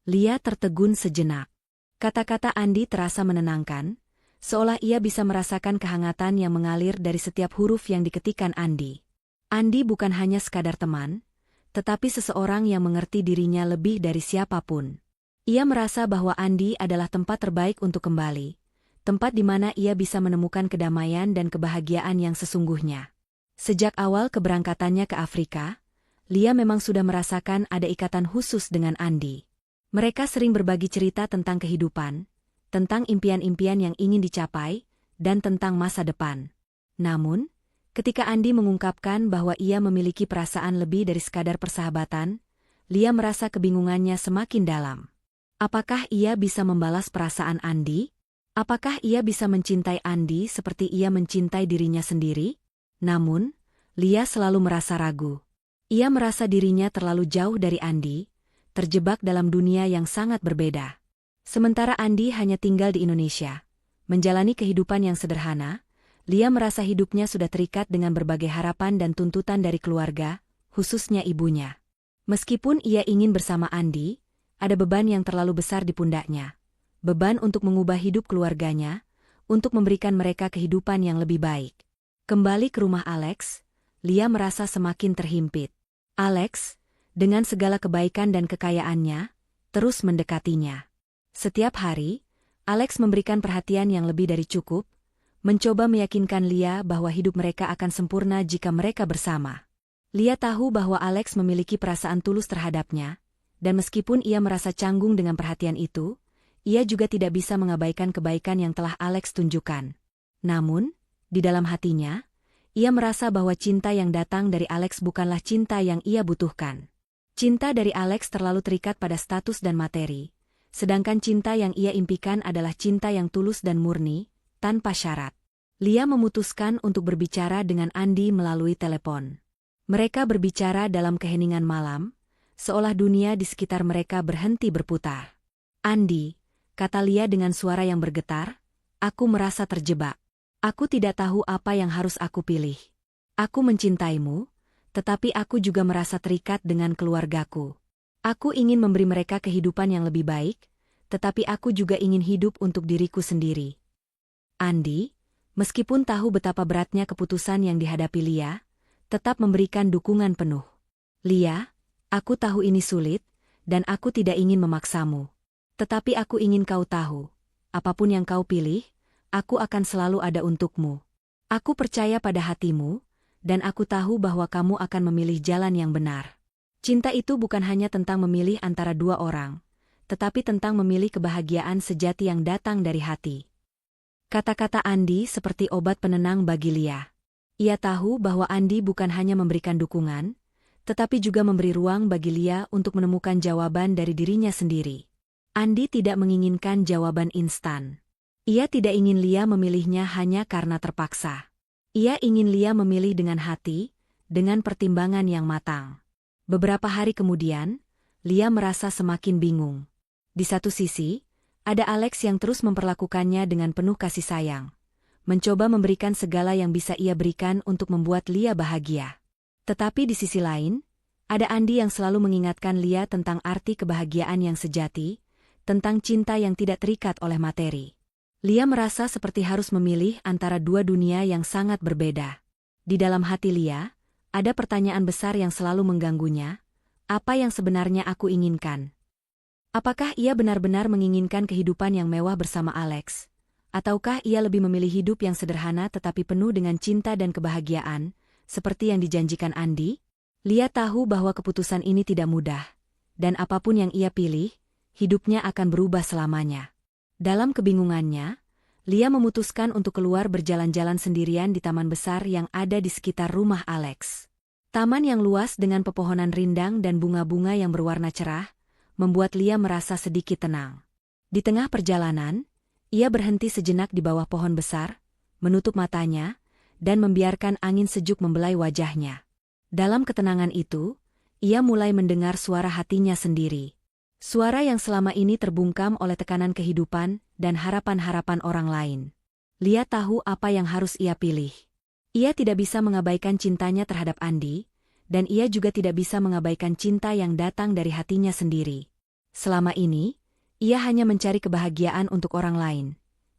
Lia tertegun sejenak. Kata-kata Andi terasa menenangkan, seolah ia bisa merasakan kehangatan yang mengalir dari setiap huruf yang diketikkan Andi. Andi bukan hanya sekadar teman, tetapi seseorang yang mengerti dirinya lebih dari siapapun. Ia merasa bahwa Andi adalah tempat terbaik untuk kembali, tempat di mana ia bisa menemukan kedamaian dan kebahagiaan yang sesungguhnya. Sejak awal keberangkatannya ke Afrika, Lia memang sudah merasakan ada ikatan khusus dengan Andi. Mereka sering berbagi cerita tentang kehidupan, tentang impian-impian yang ingin dicapai, dan tentang masa depan. Namun, ketika Andi mengungkapkan bahwa ia memiliki perasaan lebih dari sekadar persahabatan, Lia merasa kebingungannya semakin dalam. Apakah ia bisa membalas perasaan Andi? Apakah ia bisa mencintai Andi seperti ia mencintai dirinya sendiri? Namun, Lia selalu merasa ragu. Ia merasa dirinya terlalu jauh dari Andi, terjebak dalam dunia yang sangat berbeda. Sementara Andi hanya tinggal di Indonesia, menjalani kehidupan yang sederhana, Lia merasa hidupnya sudah terikat dengan berbagai harapan dan tuntutan dari keluarga, khususnya ibunya. Meskipun ia ingin bersama Andi, ada beban yang terlalu besar di pundaknya. Beban untuk mengubah hidup keluarganya, untuk memberikan mereka kehidupan yang lebih baik. Kembali ke rumah Alex, Lia merasa semakin terhimpit. Alex, dengan segala kebaikan dan kekayaannya, terus mendekatinya. Setiap hari, Alex memberikan perhatian yang lebih dari cukup, mencoba meyakinkan Lia bahwa hidup mereka akan sempurna jika mereka bersama. Lia tahu bahwa Alex memiliki perasaan tulus terhadapnya, dan meskipun ia merasa canggung dengan perhatian itu, ia juga tidak bisa mengabaikan kebaikan yang telah Alex tunjukkan. Namun, di dalam hatinya, ia merasa bahwa cinta yang datang dari Alex bukanlah cinta yang ia butuhkan. Cinta dari Alex terlalu terikat pada status dan materi, sedangkan cinta yang ia impikan adalah cinta yang tulus dan murni, tanpa syarat. Lia memutuskan untuk berbicara dengan Andi melalui telepon. Mereka berbicara dalam keheningan malam, seolah dunia di sekitar mereka berhenti berputar. "Andi," kata Lia dengan suara yang bergetar, "aku merasa terjebak. Aku tidak tahu apa yang harus aku pilih. Aku mencintaimu, tetapi aku juga merasa terikat dengan keluargaku. Aku ingin memberi mereka kehidupan yang lebih baik, tetapi aku juga ingin hidup untuk diriku sendiri. Andi, meskipun tahu betapa beratnya keputusan yang dihadapi Lia, tetap memberikan dukungan penuh. Lia, aku tahu ini sulit, dan aku tidak ingin memaksamu. Tetapi aku ingin kau tahu, apapun yang kau pilih, aku akan selalu ada untukmu. Aku percaya pada hatimu, dan aku tahu bahwa kamu akan memilih jalan yang benar. Cinta itu bukan hanya tentang memilih antara dua orang, tetapi tentang memilih kebahagiaan sejati yang datang dari hati. Kata-kata Andi seperti obat penenang bagi Lia. Ia tahu bahwa Andi bukan hanya memberikan dukungan, tetapi juga memberi ruang bagi Lia untuk menemukan jawaban dari dirinya sendiri. Andi tidak menginginkan jawaban instan. Ia tidak ingin Lia memilihnya hanya karena terpaksa. Ia ingin Lia memilih dengan hati, dengan pertimbangan yang matang. Beberapa hari kemudian, Lia merasa semakin bingung. Di satu sisi, ada Alex yang terus memperlakukannya dengan penuh kasih sayang, mencoba memberikan segala yang bisa ia berikan untuk membuat Lia bahagia. Tetapi di sisi lain, ada Andi yang selalu mengingatkan Lia tentang arti kebahagiaan yang sejati, tentang cinta yang tidak terikat oleh materi. Lia merasa seperti harus memilih antara dua dunia yang sangat berbeda. Di dalam hati Lia, ada pertanyaan besar yang selalu mengganggunya, apa yang sebenarnya aku inginkan? Apakah ia benar-benar menginginkan kehidupan yang mewah bersama Alex? Ataukah ia lebih memilih hidup yang sederhana tetapi penuh dengan cinta dan kebahagiaan, seperti yang dijanjikan Andi? Lia tahu bahwa keputusan ini tidak mudah, dan apapun yang ia pilih, hidupnya akan berubah selamanya. Dalam kebingungannya, Lia memutuskan untuk keluar berjalan-jalan sendirian di taman besar yang ada di sekitar rumah Alex. Taman yang luas dengan pepohonan rindang dan bunga-bunga yang berwarna cerah, membuat Lia merasa sedikit tenang. Di tengah perjalanan, ia berhenti sejenak di bawah pohon besar, menutup matanya, dan membiarkan angin sejuk membelai wajahnya. Dalam ketenangan itu, ia mulai mendengar suara hatinya sendiri. Suara yang selama ini terbungkam oleh tekanan kehidupan dan harapan-harapan orang lain. Lia tahu apa yang harus ia pilih. Ia tidak bisa mengabaikan cintanya terhadap Andi, dan ia juga tidak bisa mengabaikan cinta yang datang dari hatinya sendiri. Selama ini, ia hanya mencari kebahagiaan untuk orang lain.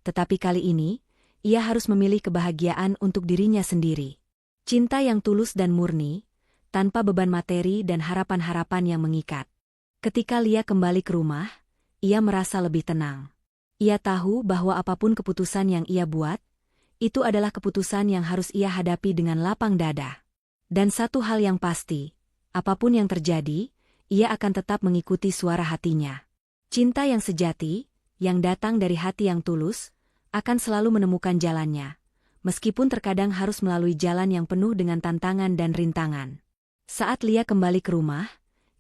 Tetapi kali ini, ia harus memilih kebahagiaan untuk dirinya sendiri. Cinta yang tulus dan murni, tanpa beban materi dan harapan-harapan yang mengikat. Ketika Lia kembali ke rumah, ia merasa lebih tenang. Ia tahu bahwa apapun keputusan yang ia buat, itu adalah keputusan yang harus ia hadapi dengan lapang dada. Dan satu hal yang pasti, apapun yang terjadi, ia akan tetap mengikuti suara hatinya. Cinta yang sejati, yang datang dari hati yang tulus, akan selalu menemukan jalannya, meskipun terkadang harus melalui jalan yang penuh dengan tantangan dan rintangan. Saat Lia kembali ke rumah,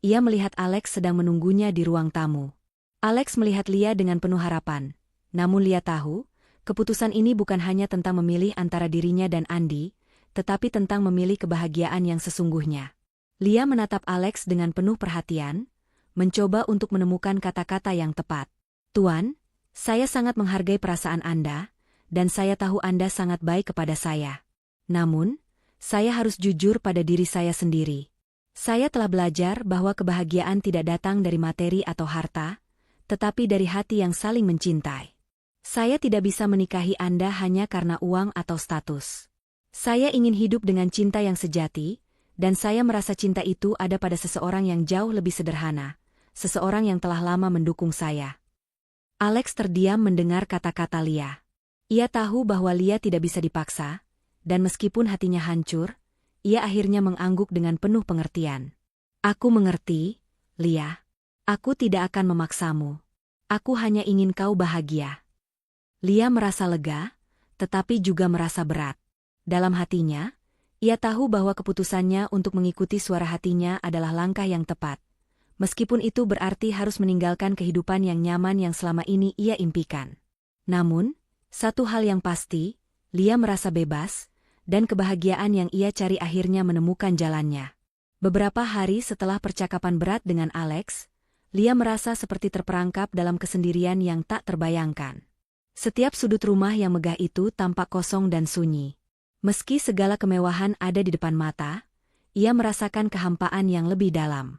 ia melihat Alex sedang menunggunya di ruang tamu. Alex melihat Lia dengan penuh harapan, namun Lia tahu, keputusan ini bukan hanya tentang memilih antara dirinya dan Andi, tetapi tentang memilih kebahagiaan yang sesungguhnya. Lia menatap Alex dengan penuh perhatian, mencoba untuk menemukan kata-kata yang tepat. "Tuan, saya sangat menghargai perasaan Anda, dan saya tahu Anda sangat baik kepada saya. Namun, saya harus jujur pada diri saya sendiri. Saya telah belajar bahwa kebahagiaan tidak datang dari materi atau harta, tetapi dari hati yang saling mencintai. Saya tidak bisa menikahi Anda hanya karena uang atau status. Saya ingin hidup dengan cinta yang sejati, dan saya merasa cinta itu ada pada seseorang yang jauh lebih sederhana, seseorang yang telah lama mendukung saya." Alex terdiam mendengar kata-kata Lia. Ia tahu bahwa Lia tidak bisa dipaksa, dan meskipun hatinya hancur, ia akhirnya mengangguk dengan penuh pengertian. "Aku mengerti, Lia. Aku tidak akan memaksamu. Aku hanya ingin kau bahagia." Lia merasa lega, tetapi juga merasa berat. Dalam hatinya, ia tahu bahwa keputusannya untuk mengikuti suara hatinya adalah langkah yang tepat, meskipun itu berarti harus meninggalkan kehidupan yang nyaman yang selama ini ia impikan. Namun, satu hal yang pasti, Lia merasa bebas, dan kebahagiaan yang ia cari akhirnya menemukan jalannya. Beberapa hari setelah percakapan berat dengan Alex, Lia merasa seperti terperangkap dalam kesendirian yang tak terbayangkan. Setiap sudut rumah yang megah itu tampak kosong dan sunyi. Meski segala kemewahan ada di depan mata, ia merasakan kehampaan yang lebih dalam.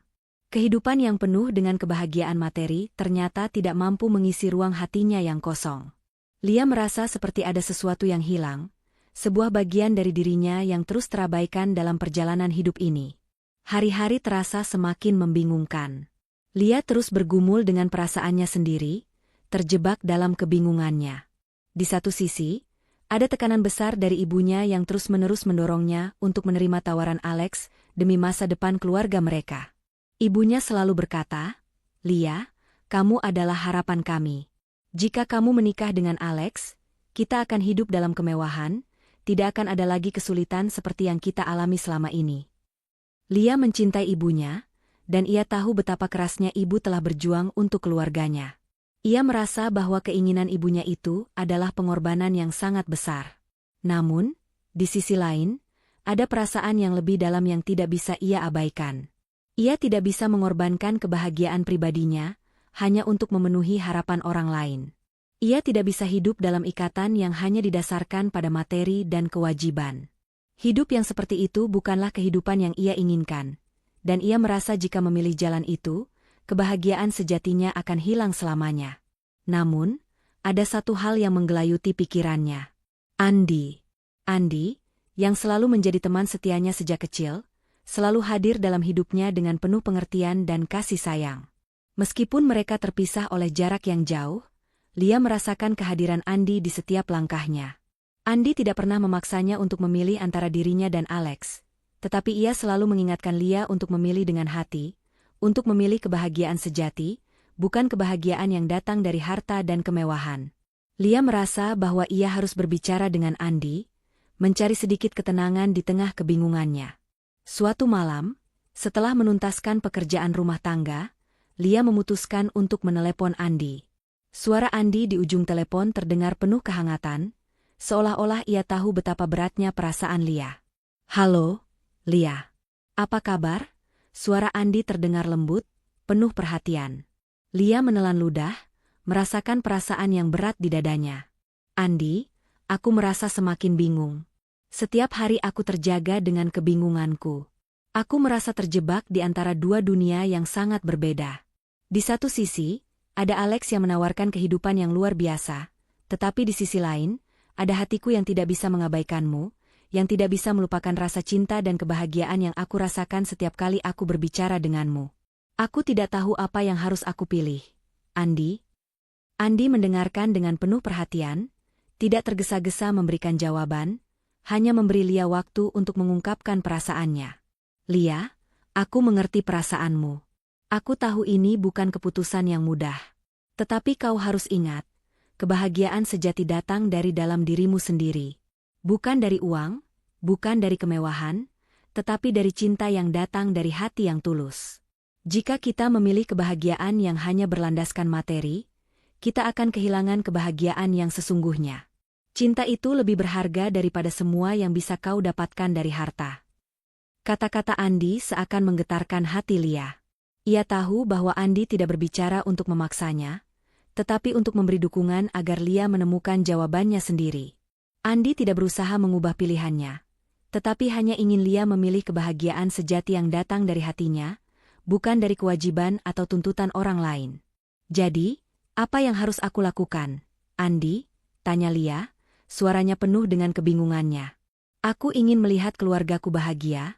Kehidupan yang penuh dengan kebahagiaan materi ternyata tidak mampu mengisi ruang hatinya yang kosong. Lia merasa seperti ada sesuatu yang hilang, sebuah bagian dari dirinya yang terus terabaikan dalam perjalanan hidup ini. Hari-hari terasa semakin membingungkan. Lia terus bergumul dengan perasaannya sendiri, terjebak dalam kebingungannya. Di satu sisi, ada tekanan besar dari ibunya yang terus-menerus mendorongnya untuk menerima tawaran Alex demi masa depan keluarga mereka. Ibunya selalu berkata, "Lia, kamu adalah harapan kami. Jika kamu menikah dengan Alex, kita akan hidup dalam kemewahan, tidak akan ada lagi kesulitan seperti yang kita alami selama ini." Lia mencintai ibunya, dan ia tahu betapa kerasnya ibu telah berjuang untuk keluarganya. Ia merasa bahwa keinginan ibunya itu adalah pengorbanan yang sangat besar. Namun, di sisi lain, ada perasaan yang lebih dalam yang tidak bisa ia abaikan. Ia tidak bisa mengorbankan kebahagiaan pribadinya, hanya untuk memenuhi harapan orang lain. Ia tidak bisa hidup dalam ikatan yang hanya didasarkan pada materi dan kewajiban. Hidup yang seperti itu bukanlah kehidupan yang ia inginkan, dan ia merasa jika memilih jalan itu, kebahagiaan sejatinya akan hilang selamanya. Namun, ada satu hal yang menggelayuti pikirannya. Andi, yang selalu menjadi teman setianya sejak kecil, selalu hadir dalam hidupnya dengan penuh pengertian dan kasih sayang. Meskipun mereka terpisah oleh jarak yang jauh, Lia merasakan kehadiran Andi di setiap langkahnya. Andi tidak pernah memaksanya untuk memilih antara dirinya dan Alex, tetapi ia selalu mengingatkan Lia untuk memilih dengan hati, untuk memilih kebahagiaan sejati, bukan kebahagiaan yang datang dari harta dan kemewahan. Lia merasa bahwa ia harus berbicara dengan Andi, mencari sedikit ketenangan di tengah kebingungannya. Suatu malam, setelah menuntaskan pekerjaan rumah tangga, Lia memutuskan untuk menelepon Andi. Suara Andi di ujung telepon terdengar penuh kehangatan, seolah-olah ia tahu betapa beratnya perasaan Lia. "Halo, Lia. Apa kabar?" Suara Andi terdengar lembut, penuh perhatian. Lia menelan ludah, merasakan perasaan yang berat di dadanya. "Andi, aku merasa semakin bingung. Setiap hari aku terjaga dengan kebingunganku. Aku merasa terjebak di antara dua dunia yang sangat berbeda. Di satu sisi, ada Alex yang menawarkan kehidupan yang luar biasa, tetapi di sisi lain, ada hatiku yang tidak bisa mengabaikanmu, yang tidak bisa melupakan rasa cinta dan kebahagiaan yang aku rasakan setiap kali aku berbicara denganmu. Aku tidak tahu apa yang harus aku pilih, Andi." Andi mendengarkan dengan penuh perhatian, tidak tergesa-gesa memberikan jawaban, hanya memberi Lia waktu untuk mengungkapkan perasaannya. "Lia, aku mengerti perasaanmu. Aku tahu ini bukan keputusan yang mudah. Tetapi kau harus ingat, kebahagiaan sejati datang dari dalam dirimu sendiri. Bukan dari uang, bukan dari kemewahan, tetapi dari cinta yang datang dari hati yang tulus. Jika kita memilih kebahagiaan yang hanya berlandaskan materi, kita akan kehilangan kebahagiaan yang sesungguhnya. Cinta itu lebih berharga daripada semua yang bisa kau dapatkan dari harta." Kata-kata Andi seakan menggetarkan hati Lia. Ia tahu bahwa Andi tidak berbicara untuk memaksanya, tetapi untuk memberi dukungan agar Lia menemukan jawabannya sendiri. Andi tidak berusaha mengubah pilihannya, tetapi hanya ingin Lia memilih kebahagiaan sejati yang datang dari hatinya, bukan dari kewajiban atau tuntutan orang lain. "Jadi, apa yang harus aku lakukan, Andi?" tanya Lia. Suaranya penuh dengan kebingungannya. "Aku ingin melihat keluargaku bahagia,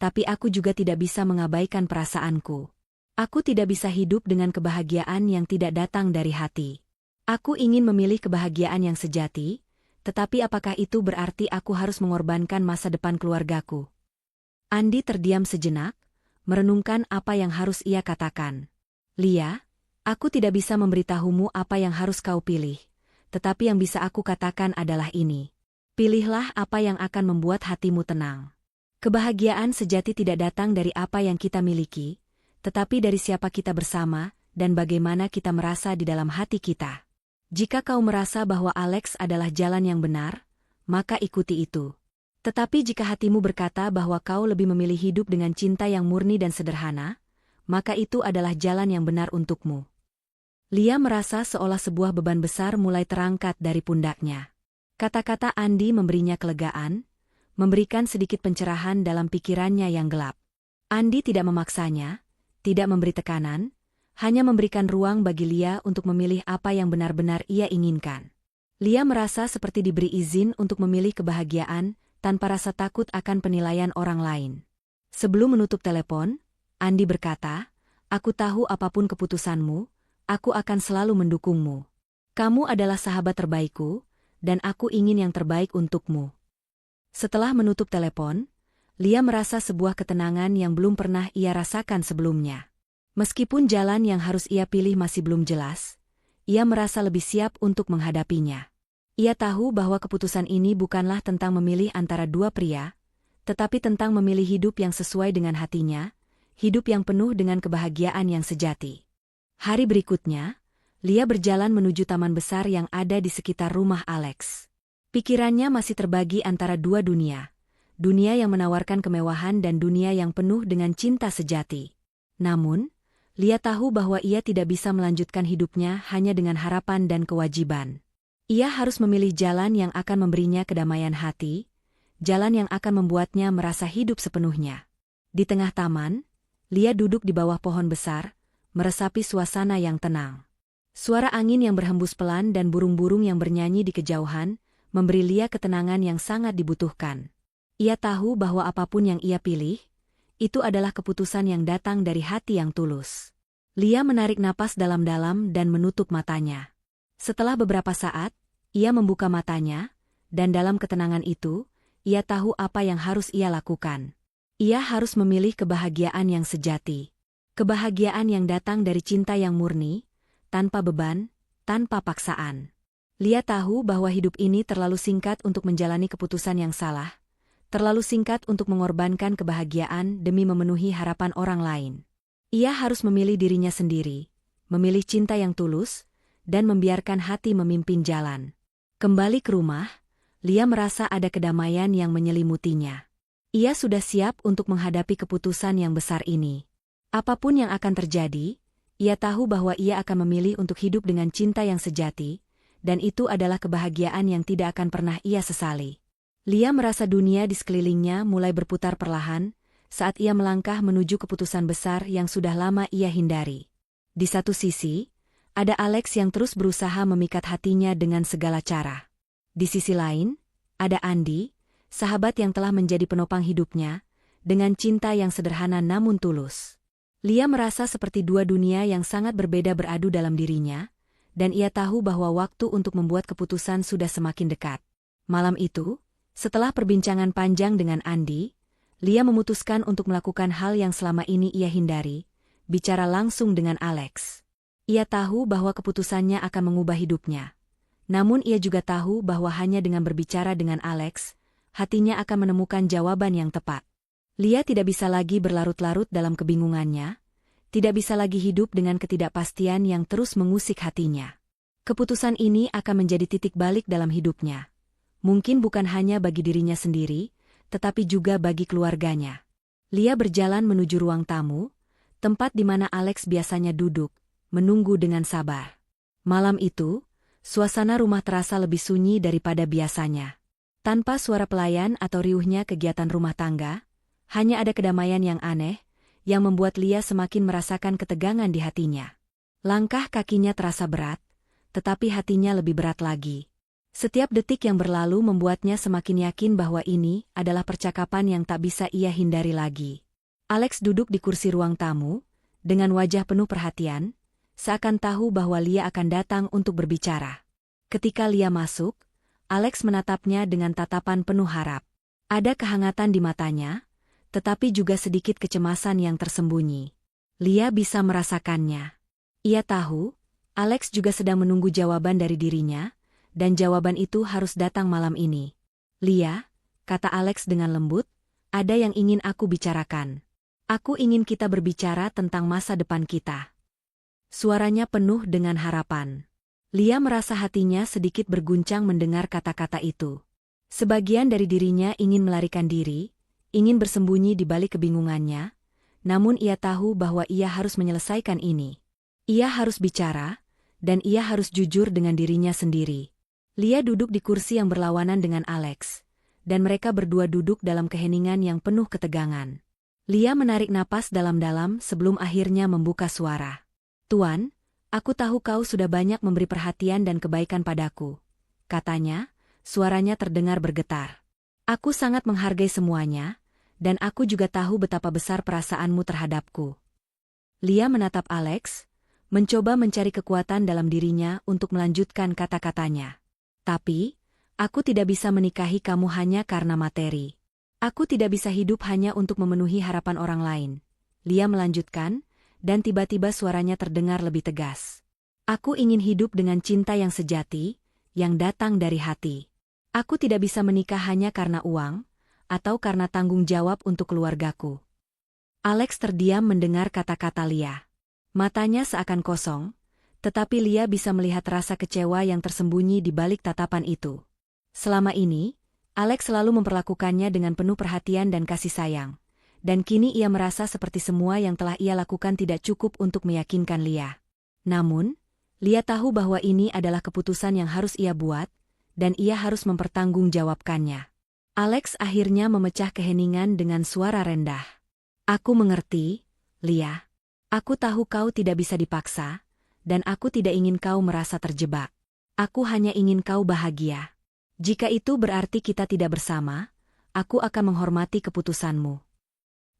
tapi aku juga tidak bisa mengabaikan perasaanku. Aku tidak bisa hidup dengan kebahagiaan yang tidak datang dari hati. Aku ingin memilih kebahagiaan yang sejati, tetapi apakah itu berarti aku harus mengorbankan masa depan keluargaku?" Andi terdiam sejenak, merenungkan apa yang harus ia katakan. "Lia, aku tidak bisa memberitahumu apa yang harus kau pilih. Tetapi yang bisa aku katakan adalah ini. Pilihlah apa yang akan membuat hatimu tenang. Kebahagiaan sejati tidak datang dari apa yang kita miliki, tetapi dari siapa kita bersama, dan bagaimana kita merasa di dalam hati kita. Jika kau merasa bahwa Alex adalah jalan yang benar, maka ikuti itu. Tetapi jika hatimu berkata bahwa kau lebih memilih hidup dengan cinta yang murni dan sederhana, maka itu adalah jalan yang benar untukmu." Lia merasa seolah sebuah beban besar mulai terangkat dari pundaknya. Kata-kata Andi memberinya kelegaan, memberikan sedikit pencerahan dalam pikirannya yang gelap. Andi tidak memaksanya, tidak memberi tekanan, hanya memberikan ruang bagi Lia untuk memilih apa yang benar-benar ia inginkan. Lia merasa seperti diberi izin untuk memilih kebahagiaan tanpa rasa takut akan penilaian orang lain. Sebelum menutup telepon, Andi berkata, "Aku tahu apapun keputusanmu, aku akan selalu mendukungmu. Kamu adalah sahabat terbaikku, dan aku ingin yang terbaik untukmu." Setelah menutup telepon, Lia merasa sebuah ketenangan yang belum pernah ia rasakan sebelumnya. Meskipun jalan yang harus ia pilih masih belum jelas, ia merasa lebih siap untuk menghadapinya. Ia tahu bahwa keputusan ini bukanlah tentang memilih antara dua pria, tetapi tentang memilih hidup yang sesuai dengan hatinya, hidup yang penuh dengan kebahagiaan yang sejati. Hari berikutnya, Lia berjalan menuju taman besar yang ada di sekitar rumah Alex. Pikirannya masih terbagi antara dua dunia. Dunia yang menawarkan kemewahan dan dunia yang penuh dengan cinta sejati. Namun, Lia tahu bahwa ia tidak bisa melanjutkan hidupnya hanya dengan harapan dan kewajiban. Ia harus memilih jalan yang akan memberinya kedamaian hati, jalan yang akan membuatnya merasa hidup sepenuhnya. Di tengah taman, Lia duduk di bawah pohon besar, meresapi suasana yang tenang. Suara angin yang berhembus pelan dan burung-burung yang bernyanyi di kejauhan memberi Lia ketenangan yang sangat dibutuhkan. Ia tahu bahwa apapun yang ia pilih, itu adalah keputusan yang datang dari hati yang tulus. Lia menarik napas dalam-dalam dan menutup matanya. Setelah beberapa saat, ia membuka matanya, dan dalam ketenangan itu, ia tahu apa yang harus ia lakukan. Ia harus memilih kebahagiaan yang sejati. Kebahagiaan yang datang dari cinta yang murni, tanpa beban, tanpa paksaan. Lia tahu bahwa hidup ini terlalu singkat untuk menjalani keputusan yang salah, terlalu singkat untuk mengorbankan kebahagiaan demi memenuhi harapan orang lain. Ia harus memilih dirinya sendiri, memilih cinta yang tulus, dan membiarkan hati memimpin jalan. Kembali ke rumah, Lia merasa ada kedamaian yang menyelimutinya. Ia sudah siap untuk menghadapi keputusan yang besar ini. Apapun yang akan terjadi, ia tahu bahwa ia akan memilih untuk hidup dengan cinta yang sejati, dan itu adalah kebahagiaan yang tidak akan pernah ia sesali. Lia merasa dunia di sekelilingnya mulai berputar perlahan saat ia melangkah menuju keputusan besar yang sudah lama ia hindari. Di satu sisi, ada Alex yang terus berusaha memikat hatinya dengan segala cara. Di sisi lain, ada Andi, sahabat yang telah menjadi penopang hidupnya, dengan cinta yang sederhana namun tulus. Lia merasa seperti dua dunia yang sangat berbeda beradu dalam dirinya, dan ia tahu bahwa waktu untuk membuat keputusan sudah semakin dekat. Malam itu, setelah perbincangan panjang dengan Andi, Lia memutuskan untuk melakukan hal yang selama ini ia hindari, bicara langsung dengan Alex. Ia tahu bahwa keputusannya akan mengubah hidupnya. Namun ia juga tahu bahwa hanya dengan berbicara dengan Alex, hatinya akan menemukan jawaban yang tepat. Lia tidak bisa lagi berlarut-larut dalam kebingungannya, tidak bisa lagi hidup dengan ketidakpastian yang terus mengusik hatinya. Keputusan ini akan menjadi titik balik dalam hidupnya. Mungkin bukan hanya bagi dirinya sendiri, tetapi juga bagi keluarganya. Lia berjalan menuju ruang tamu, tempat di mana Alex biasanya duduk, menunggu dengan sabar. Malam itu, suasana rumah terasa lebih sunyi daripada biasanya. Tanpa suara pelayan atau riuhnya kegiatan rumah tangga, hanya ada kedamaian yang aneh, yang membuat Lia semakin merasakan ketegangan di hatinya. Langkah kakinya terasa berat, tetapi hatinya lebih berat lagi. Setiap detik yang berlalu membuatnya semakin yakin bahwa ini adalah percakapan yang tak bisa ia hindari lagi. Alex duduk di kursi ruang tamu, dengan wajah penuh perhatian, seakan tahu bahwa Lia akan datang untuk berbicara. Ketika Lia masuk, Alex menatapnya dengan tatapan penuh harap. Ada kehangatan di matanya, tetapi juga sedikit kecemasan yang tersembunyi. Lia bisa merasakannya. Ia tahu, Alex juga sedang menunggu jawaban dari dirinya, dan jawaban itu harus datang malam ini. "Lia," kata Alex dengan lembut, "ada yang ingin aku bicarakan. Aku ingin kita berbicara tentang masa depan kita." Suaranya penuh dengan harapan. Lia merasa hatinya sedikit berguncang mendengar kata-kata itu. Sebagian dari dirinya ingin melarikan diri, ingin bersembunyi di balik kebingungannya, namun ia tahu bahwa ia harus menyelesaikan ini. Ia harus bicara, dan ia harus jujur dengan dirinya sendiri. Lia duduk di kursi yang berlawanan dengan Alex, dan mereka berdua duduk dalam keheningan yang penuh ketegangan. Lia menarik napas dalam-dalam sebelum akhirnya membuka suara. "Tuan, aku tahu kau sudah banyak memberi perhatian dan kebaikan padaku," katanya, suaranya terdengar bergetar. "Aku sangat menghargai semuanya, dan aku juga tahu betapa besar perasaanmu terhadapku." Lia menatap Alex, mencoba mencari kekuatan dalam dirinya untuk melanjutkan kata-katanya. "Tapi, aku tidak bisa menikahi kamu hanya karena materi. Aku tidak bisa hidup hanya untuk memenuhi harapan orang lain." Lia melanjutkan, dan tiba-tiba suaranya terdengar lebih tegas. "Aku ingin hidup dengan cinta yang sejati, yang datang dari hati. Aku tidak bisa menikah hanya karena uang, atau karena tanggung jawab untuk keluargaku." Alex terdiam mendengar kata-kata Lia. Matanya seakan kosong, tetapi Lia bisa melihat rasa kecewa yang tersembunyi di balik tatapan itu. Selama ini, Alex selalu memperlakukannya dengan penuh perhatian dan kasih sayang, dan kini ia merasa seperti semua yang telah ia lakukan tidak cukup untuk meyakinkan Lia. Namun, Lia tahu bahwa ini adalah keputusan yang harus ia buat, dan ia harus mempertanggungjawabkannya. Alex akhirnya memecah keheningan dengan suara rendah. "Aku mengerti, Lia. Aku tahu kau tidak bisa dipaksa, dan aku tidak ingin kau merasa terjebak. Aku hanya ingin kau bahagia. Jika itu berarti kita tidak bersama, aku akan menghormati keputusanmu."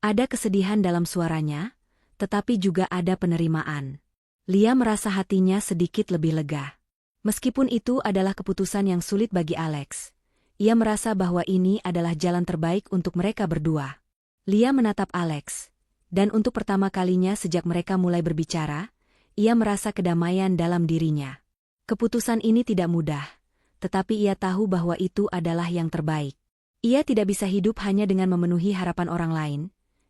Ada kesedihan dalam suaranya, tetapi juga ada penerimaan. Lia merasa hatinya sedikit lebih lega. Meskipun itu adalah keputusan yang sulit bagi Alex, ia merasa bahwa ini adalah jalan terbaik untuk mereka berdua. Lia menatap Alex, dan untuk pertama kalinya sejak mereka mulai berbicara, ia merasa kedamaian dalam dirinya. Keputusan ini tidak mudah, tetapi ia tahu bahwa itu adalah yang terbaik. Ia tidak bisa hidup hanya dengan memenuhi harapan orang lain,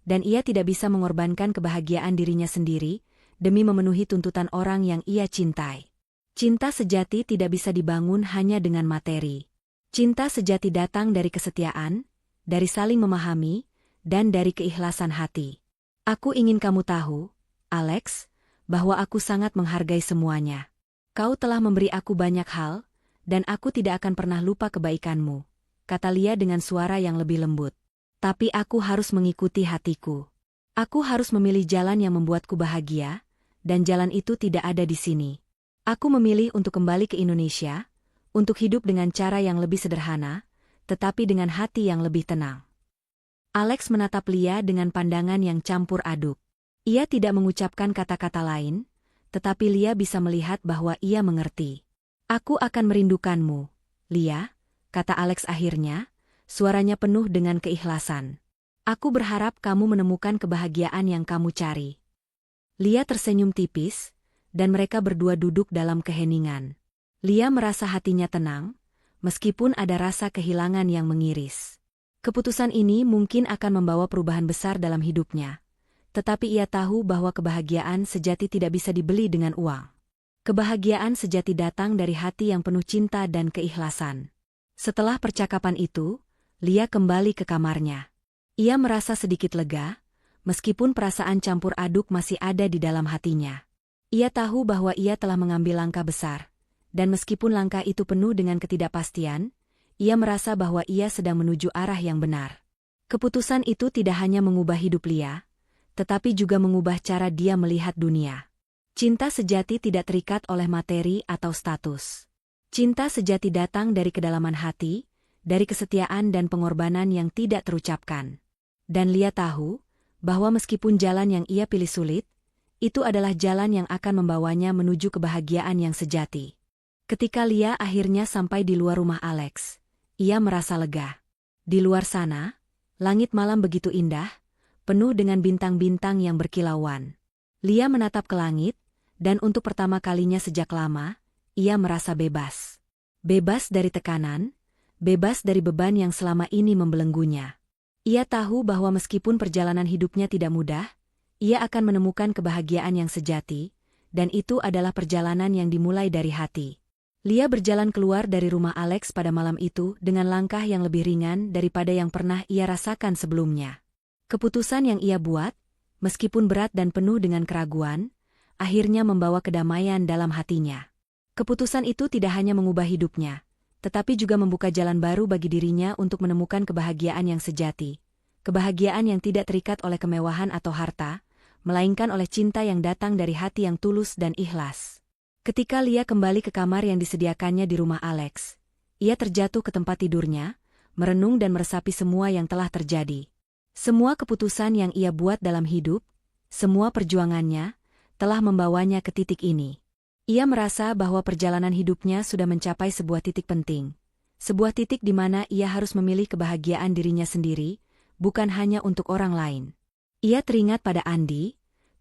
dan ia tidak bisa mengorbankan kebahagiaan dirinya sendiri demi memenuhi tuntutan orang yang ia cintai. Cinta sejati tidak bisa dibangun hanya dengan materi. Cinta sejati datang dari kesetiaan, dari saling memahami, dan dari keikhlasan hati. "Aku ingin kamu tahu, Alex, bahwa aku sangat menghargai semuanya. Kau telah memberi aku banyak hal, dan aku tidak akan pernah lupa kebaikanmu," kata Lia dengan suara yang lebih lembut. "Tapi aku harus mengikuti hatiku. Aku harus memilih jalan yang membuatku bahagia, dan jalan itu tidak ada di sini. Aku memilih untuk kembali ke Indonesia, untuk hidup dengan cara yang lebih sederhana, tetapi dengan hati yang lebih tenang." Alex menatap Lia dengan pandangan yang campur aduk. Ia tidak mengucapkan kata-kata lain, tetapi Lia bisa melihat bahwa ia mengerti. "Aku akan merindukanmu, Lia," kata Alex akhirnya, suaranya penuh dengan keikhlasan. "Aku berharap kamu menemukan kebahagiaan yang kamu cari." Lia tersenyum tipis, dan mereka berdua duduk dalam keheningan. Lia merasa hatinya tenang, meskipun ada rasa kehilangan yang mengiris. Keputusan ini mungkin akan membawa perubahan besar dalam hidupnya, tetapi ia tahu bahwa kebahagiaan sejati tidak bisa dibeli dengan uang. Kebahagiaan sejati datang dari hati yang penuh cinta dan keikhlasan. Setelah percakapan itu, Lia kembali ke kamarnya. Ia merasa sedikit lega, meskipun perasaan campur aduk masih ada di dalam hatinya. Ia tahu bahwa ia telah mengambil langkah besar, dan meskipun langkah itu penuh dengan ketidakpastian, ia merasa bahwa ia sedang menuju arah yang benar. Keputusan itu tidak hanya mengubah hidup Lia, tetapi juga mengubah cara dia melihat dunia. Cinta sejati tidak terikat oleh materi atau status. Cinta sejati datang dari kedalaman hati, dari kesetiaan dan pengorbanan yang tidak terucapkan. Dan Lia tahu bahwa meskipun jalan yang ia pilih sulit, itu adalah jalan yang akan membawanya menuju kebahagiaan yang sejati. Ketika Lia akhirnya sampai di luar rumah Alex, ia merasa lega. Di luar sana, langit malam begitu indah, penuh dengan bintang-bintang yang berkilauan. Lia menatap ke langit, dan untuk pertama kalinya sejak lama, ia merasa bebas. Bebas dari tekanan, bebas dari beban yang selama ini membelenggunya. Ia tahu bahwa meskipun perjalanan hidupnya tidak mudah, ia akan menemukan kebahagiaan yang sejati, dan itu adalah perjalanan yang dimulai dari hati. Lia berjalan keluar dari rumah Alex pada malam itu dengan langkah yang lebih ringan daripada yang pernah ia rasakan sebelumnya. Keputusan yang ia buat, meskipun berat dan penuh dengan keraguan, akhirnya membawa kedamaian dalam hatinya. Keputusan itu tidak hanya mengubah hidupnya, tetapi juga membuka jalan baru bagi dirinya untuk menemukan kebahagiaan yang sejati. kebahagiaan yang tidak terikat oleh kemewahan atau harta, melainkan oleh cinta yang datang dari hati yang tulus dan ikhlas. Ketika Lia kembali ke kamar yang disediakannya di rumah Alex, ia terjatuh ke tempat tidurnya, merenung dan meresapi semua yang telah terjadi. Semua keputusan yang ia buat dalam hidup, semua perjuangannya, telah membawanya ke titik ini. Ia merasa bahwa perjalanan hidupnya sudah mencapai sebuah titik penting. Sebuah titik di mana ia harus memilih kebahagiaan dirinya sendiri, bukan hanya untuk orang lain. Ia teringat pada Andi,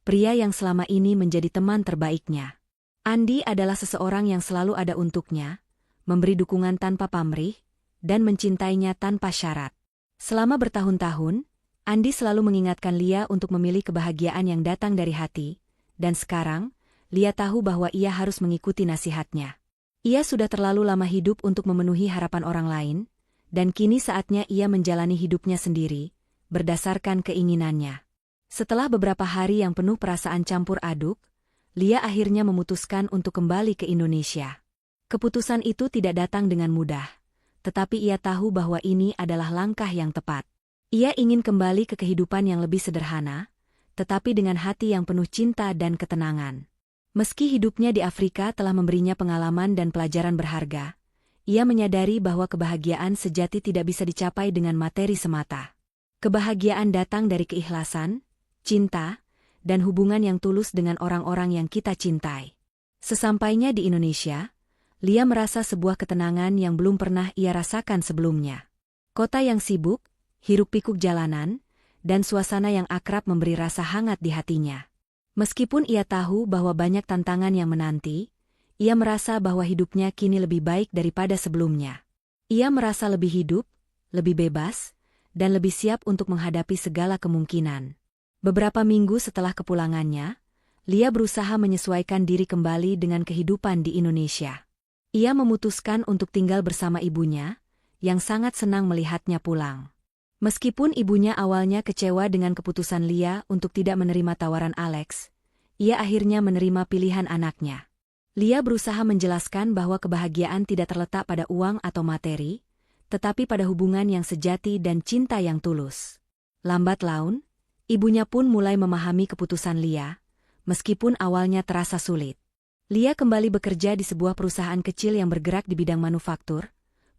pria yang selama ini menjadi teman terbaiknya. Andi adalah seseorang yang selalu ada untuknya, memberi dukungan tanpa pamrih, dan mencintainya tanpa syarat. Selama bertahun-tahun, Andi selalu mengingatkan Lia untuk memilih kebahagiaan yang datang dari hati, dan sekarang, Lia tahu bahwa ia harus mengikuti nasihatnya. Ia sudah terlalu lama hidup untuk memenuhi harapan orang lain, dan kini saatnya ia menjalani hidupnya sendiri, berdasarkan keinginannya. Setelah beberapa hari yang penuh perasaan campur aduk, Lia akhirnya memutuskan untuk kembali ke Indonesia. Keputusan itu tidak datang dengan mudah, tetapi ia tahu bahwa ini adalah langkah yang tepat. Ia ingin kembali ke kehidupan yang lebih sederhana, tetapi dengan hati yang penuh cinta dan ketenangan. Meski hidupnya di Afrika telah memberinya pengalaman dan pelajaran berharga, ia menyadari bahwa kebahagiaan sejati tidak bisa dicapai dengan materi semata. Kebahagiaan datang dari keikhlasan, cinta, dan hubungan yang tulus dengan orang-orang yang kita cintai. Sesampainya di Indonesia, Lia merasa sebuah ketenangan yang belum pernah ia rasakan sebelumnya. Kota yang sibuk, hiruk-pikuk jalanan, dan suasana yang akrab memberi rasa hangat di hatinya. Meskipun ia tahu bahwa banyak tantangan yang menanti, ia merasa bahwa hidupnya kini lebih baik daripada sebelumnya. Ia merasa lebih hidup, lebih bebas, dan lebih siap untuk menghadapi segala kemungkinan. Beberapa minggu setelah kepulangannya, Lia berusaha menyesuaikan diri kembali dengan kehidupan di Indonesia. Ia memutuskan untuk tinggal bersama ibunya, yang sangat senang melihatnya pulang. Meskipun ibunya awalnya kecewa dengan keputusan Lia untuk tidak menerima tawaran Alex, ia akhirnya menerima pilihan anaknya. Lia berusaha menjelaskan bahwa kebahagiaan tidak terletak pada uang atau materi, tetapi pada hubungan yang sejati dan cinta yang tulus. Lambat laun, ibunya pun mulai memahami keputusan Lia, meskipun awalnya terasa sulit. Lia kembali bekerja di sebuah perusahaan kecil yang bergerak di bidang manufaktur,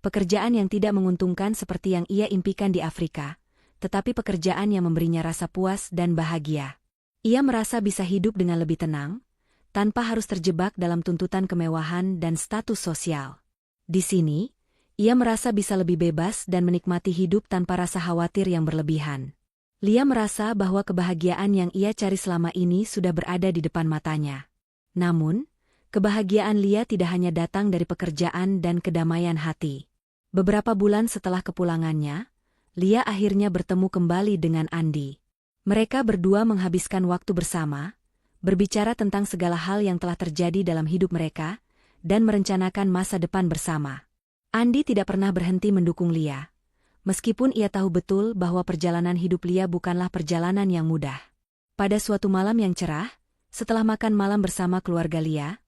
pekerjaan yang tidak menguntungkan seperti yang ia impikan di Afrika, tetapi pekerjaan yang memberinya rasa puas dan bahagia. Ia merasa bisa hidup dengan lebih tenang, tanpa harus terjebak dalam tuntutan kemewahan dan status sosial. Di sini, ia merasa bisa lebih bebas dan menikmati hidup tanpa rasa khawatir yang berlebihan. Lia merasa bahwa kebahagiaan yang ia cari selama ini sudah berada di depan matanya. Namun, kebahagiaan Lia tidak hanya datang dari pekerjaan dan kedamaian hati. Beberapa bulan setelah kepulangannya, Lia akhirnya bertemu kembali dengan Andi. Mereka berdua menghabiskan waktu bersama, berbicara tentang segala hal yang telah terjadi dalam hidup mereka, dan merencanakan masa depan bersama. Andi tidak pernah berhenti mendukung Lia, meskipun ia tahu betul bahwa perjalanan hidup Lia bukanlah perjalanan yang mudah. Pada suatu malam yang cerah, setelah makan malam bersama keluarga Lia,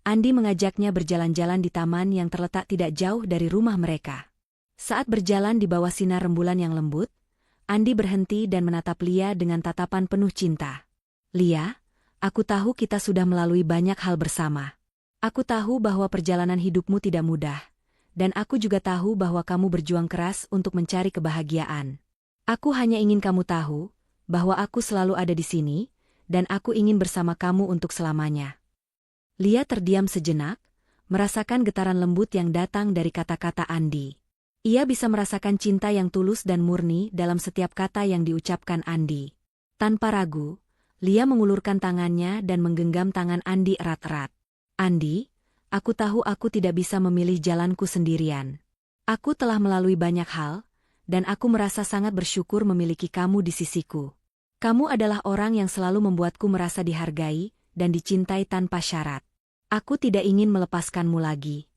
Andi mengajaknya berjalan-jalan di taman yang terletak tidak jauh dari rumah mereka. Saat berjalan di bawah sinar rembulan yang lembut, Andi berhenti dan menatap Lia dengan tatapan penuh cinta. "Lia, aku tahu kita sudah melalui banyak hal bersama. Aku tahu bahwa perjalanan hidupmu tidak mudah, dan aku juga tahu bahwa kamu berjuang keras untuk mencari kebahagiaan. Aku hanya ingin kamu tahu bahwa aku selalu ada di sini, dan aku ingin bersama kamu untuk selamanya." Lia terdiam sejenak, merasakan getaran lembut yang datang dari kata-kata Andi. Ia bisa merasakan cinta yang tulus dan murni dalam setiap kata yang diucapkan Andi. Tanpa ragu, Lia mengulurkan tangannya dan menggenggam tangan Andi erat-erat. "Andi, aku tahu aku tidak bisa memilih jalanku sendirian. Aku telah melalui banyak hal, dan aku merasa sangat bersyukur memiliki kamu di sisiku. Kamu adalah orang yang selalu membuatku merasa dihargai dan dicintai tanpa syarat. Aku tidak ingin melepaskanmu lagi."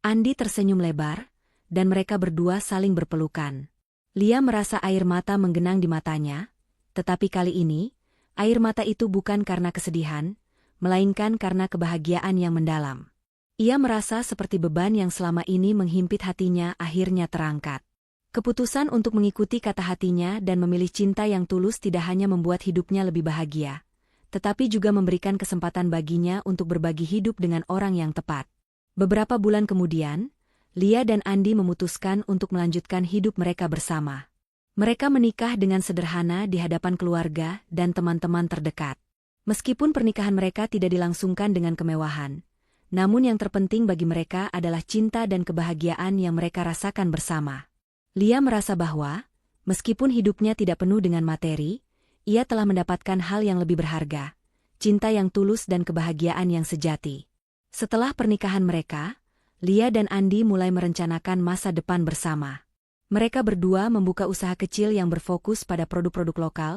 Andi tersenyum lebar, dan mereka berdua saling berpelukan. Lia merasa air mata menggenang di matanya, tetapi kali ini, air mata itu bukan karena kesedihan, melainkan karena kebahagiaan yang mendalam. Ia merasa seperti beban yang selama ini menghimpit hatinya akhirnya terangkat. Keputusan untuk mengikuti kata hatinya dan memilih cinta yang tulus tidak hanya membuat hidupnya lebih bahagia, tetapi juga memberikan kesempatan baginya untuk berbagi hidup dengan orang yang tepat. Beberapa bulan kemudian, Lia dan Andi memutuskan untuk melanjutkan hidup mereka bersama. Mereka menikah dengan sederhana di hadapan keluarga dan teman-teman terdekat. Meskipun pernikahan mereka tidak dilangsungkan dengan kemewahan, namun yang terpenting bagi mereka adalah cinta dan kebahagiaan yang mereka rasakan bersama. Lia merasa bahwa, meskipun hidupnya tidak penuh dengan materi, ia telah mendapatkan hal yang lebih berharga, cinta yang tulus dan kebahagiaan yang sejati. Setelah pernikahan mereka, Lia dan Andi mulai merencanakan masa depan bersama. Mereka berdua membuka usaha kecil yang berfokus pada produk-produk lokal,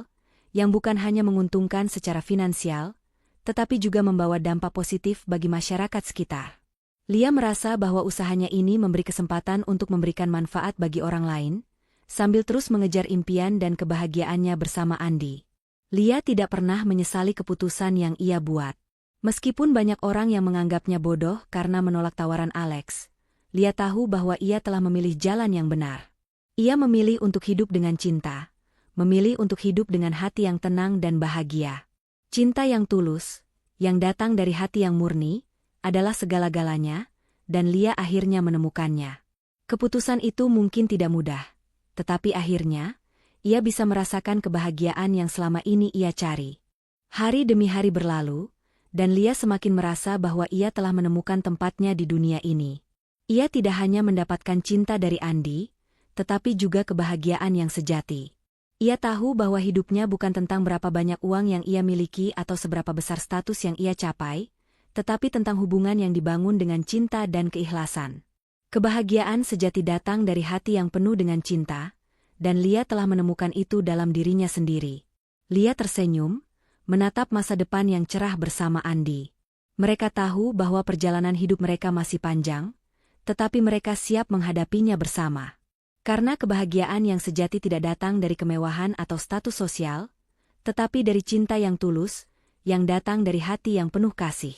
yang bukan hanya menguntungkan secara finansial, tetapi juga membawa dampak positif bagi masyarakat sekitar. Lia merasa bahwa usahanya ini memberi kesempatan untuk memberikan manfaat bagi orang lain, sambil terus mengejar impian dan kebahagiaannya bersama Andi. Lia tidak pernah menyesali keputusan yang ia buat. Meskipun banyak orang yang menganggapnya bodoh karena menolak tawaran Alex, Lia tahu bahwa ia telah memilih jalan yang benar. Ia memilih untuk hidup dengan cinta, memilih untuk hidup dengan hati yang tenang dan bahagia. Cinta yang tulus, yang datang dari hati yang murni, adalah segala-galanya, dan Lia akhirnya menemukannya. Keputusan itu mungkin tidak mudah, tetapi akhirnya, ia bisa merasakan kebahagiaan yang selama ini ia cari. Hari demi hari berlalu, dan Lia semakin merasa bahwa ia telah menemukan tempatnya di dunia ini. Ia tidak hanya mendapatkan cinta dari Andi, tetapi juga kebahagiaan yang sejati. Ia tahu bahwa hidupnya bukan tentang berapa banyak uang yang ia miliki atau seberapa besar status yang ia capai, tetapi tentang hubungan yang dibangun dengan cinta dan keikhlasan. Kebahagiaan sejati datang dari hati yang penuh dengan cinta, dan Lia telah menemukan itu dalam dirinya sendiri. Lia tersenyum, menatap masa depan yang cerah bersama Andi. Mereka tahu bahwa perjalanan hidup mereka masih panjang, tetapi mereka siap menghadapinya bersama. Karena kebahagiaan yang sejati tidak datang dari kemewahan atau status sosial, tetapi dari cinta yang tulus, yang datang dari hati yang penuh kasih.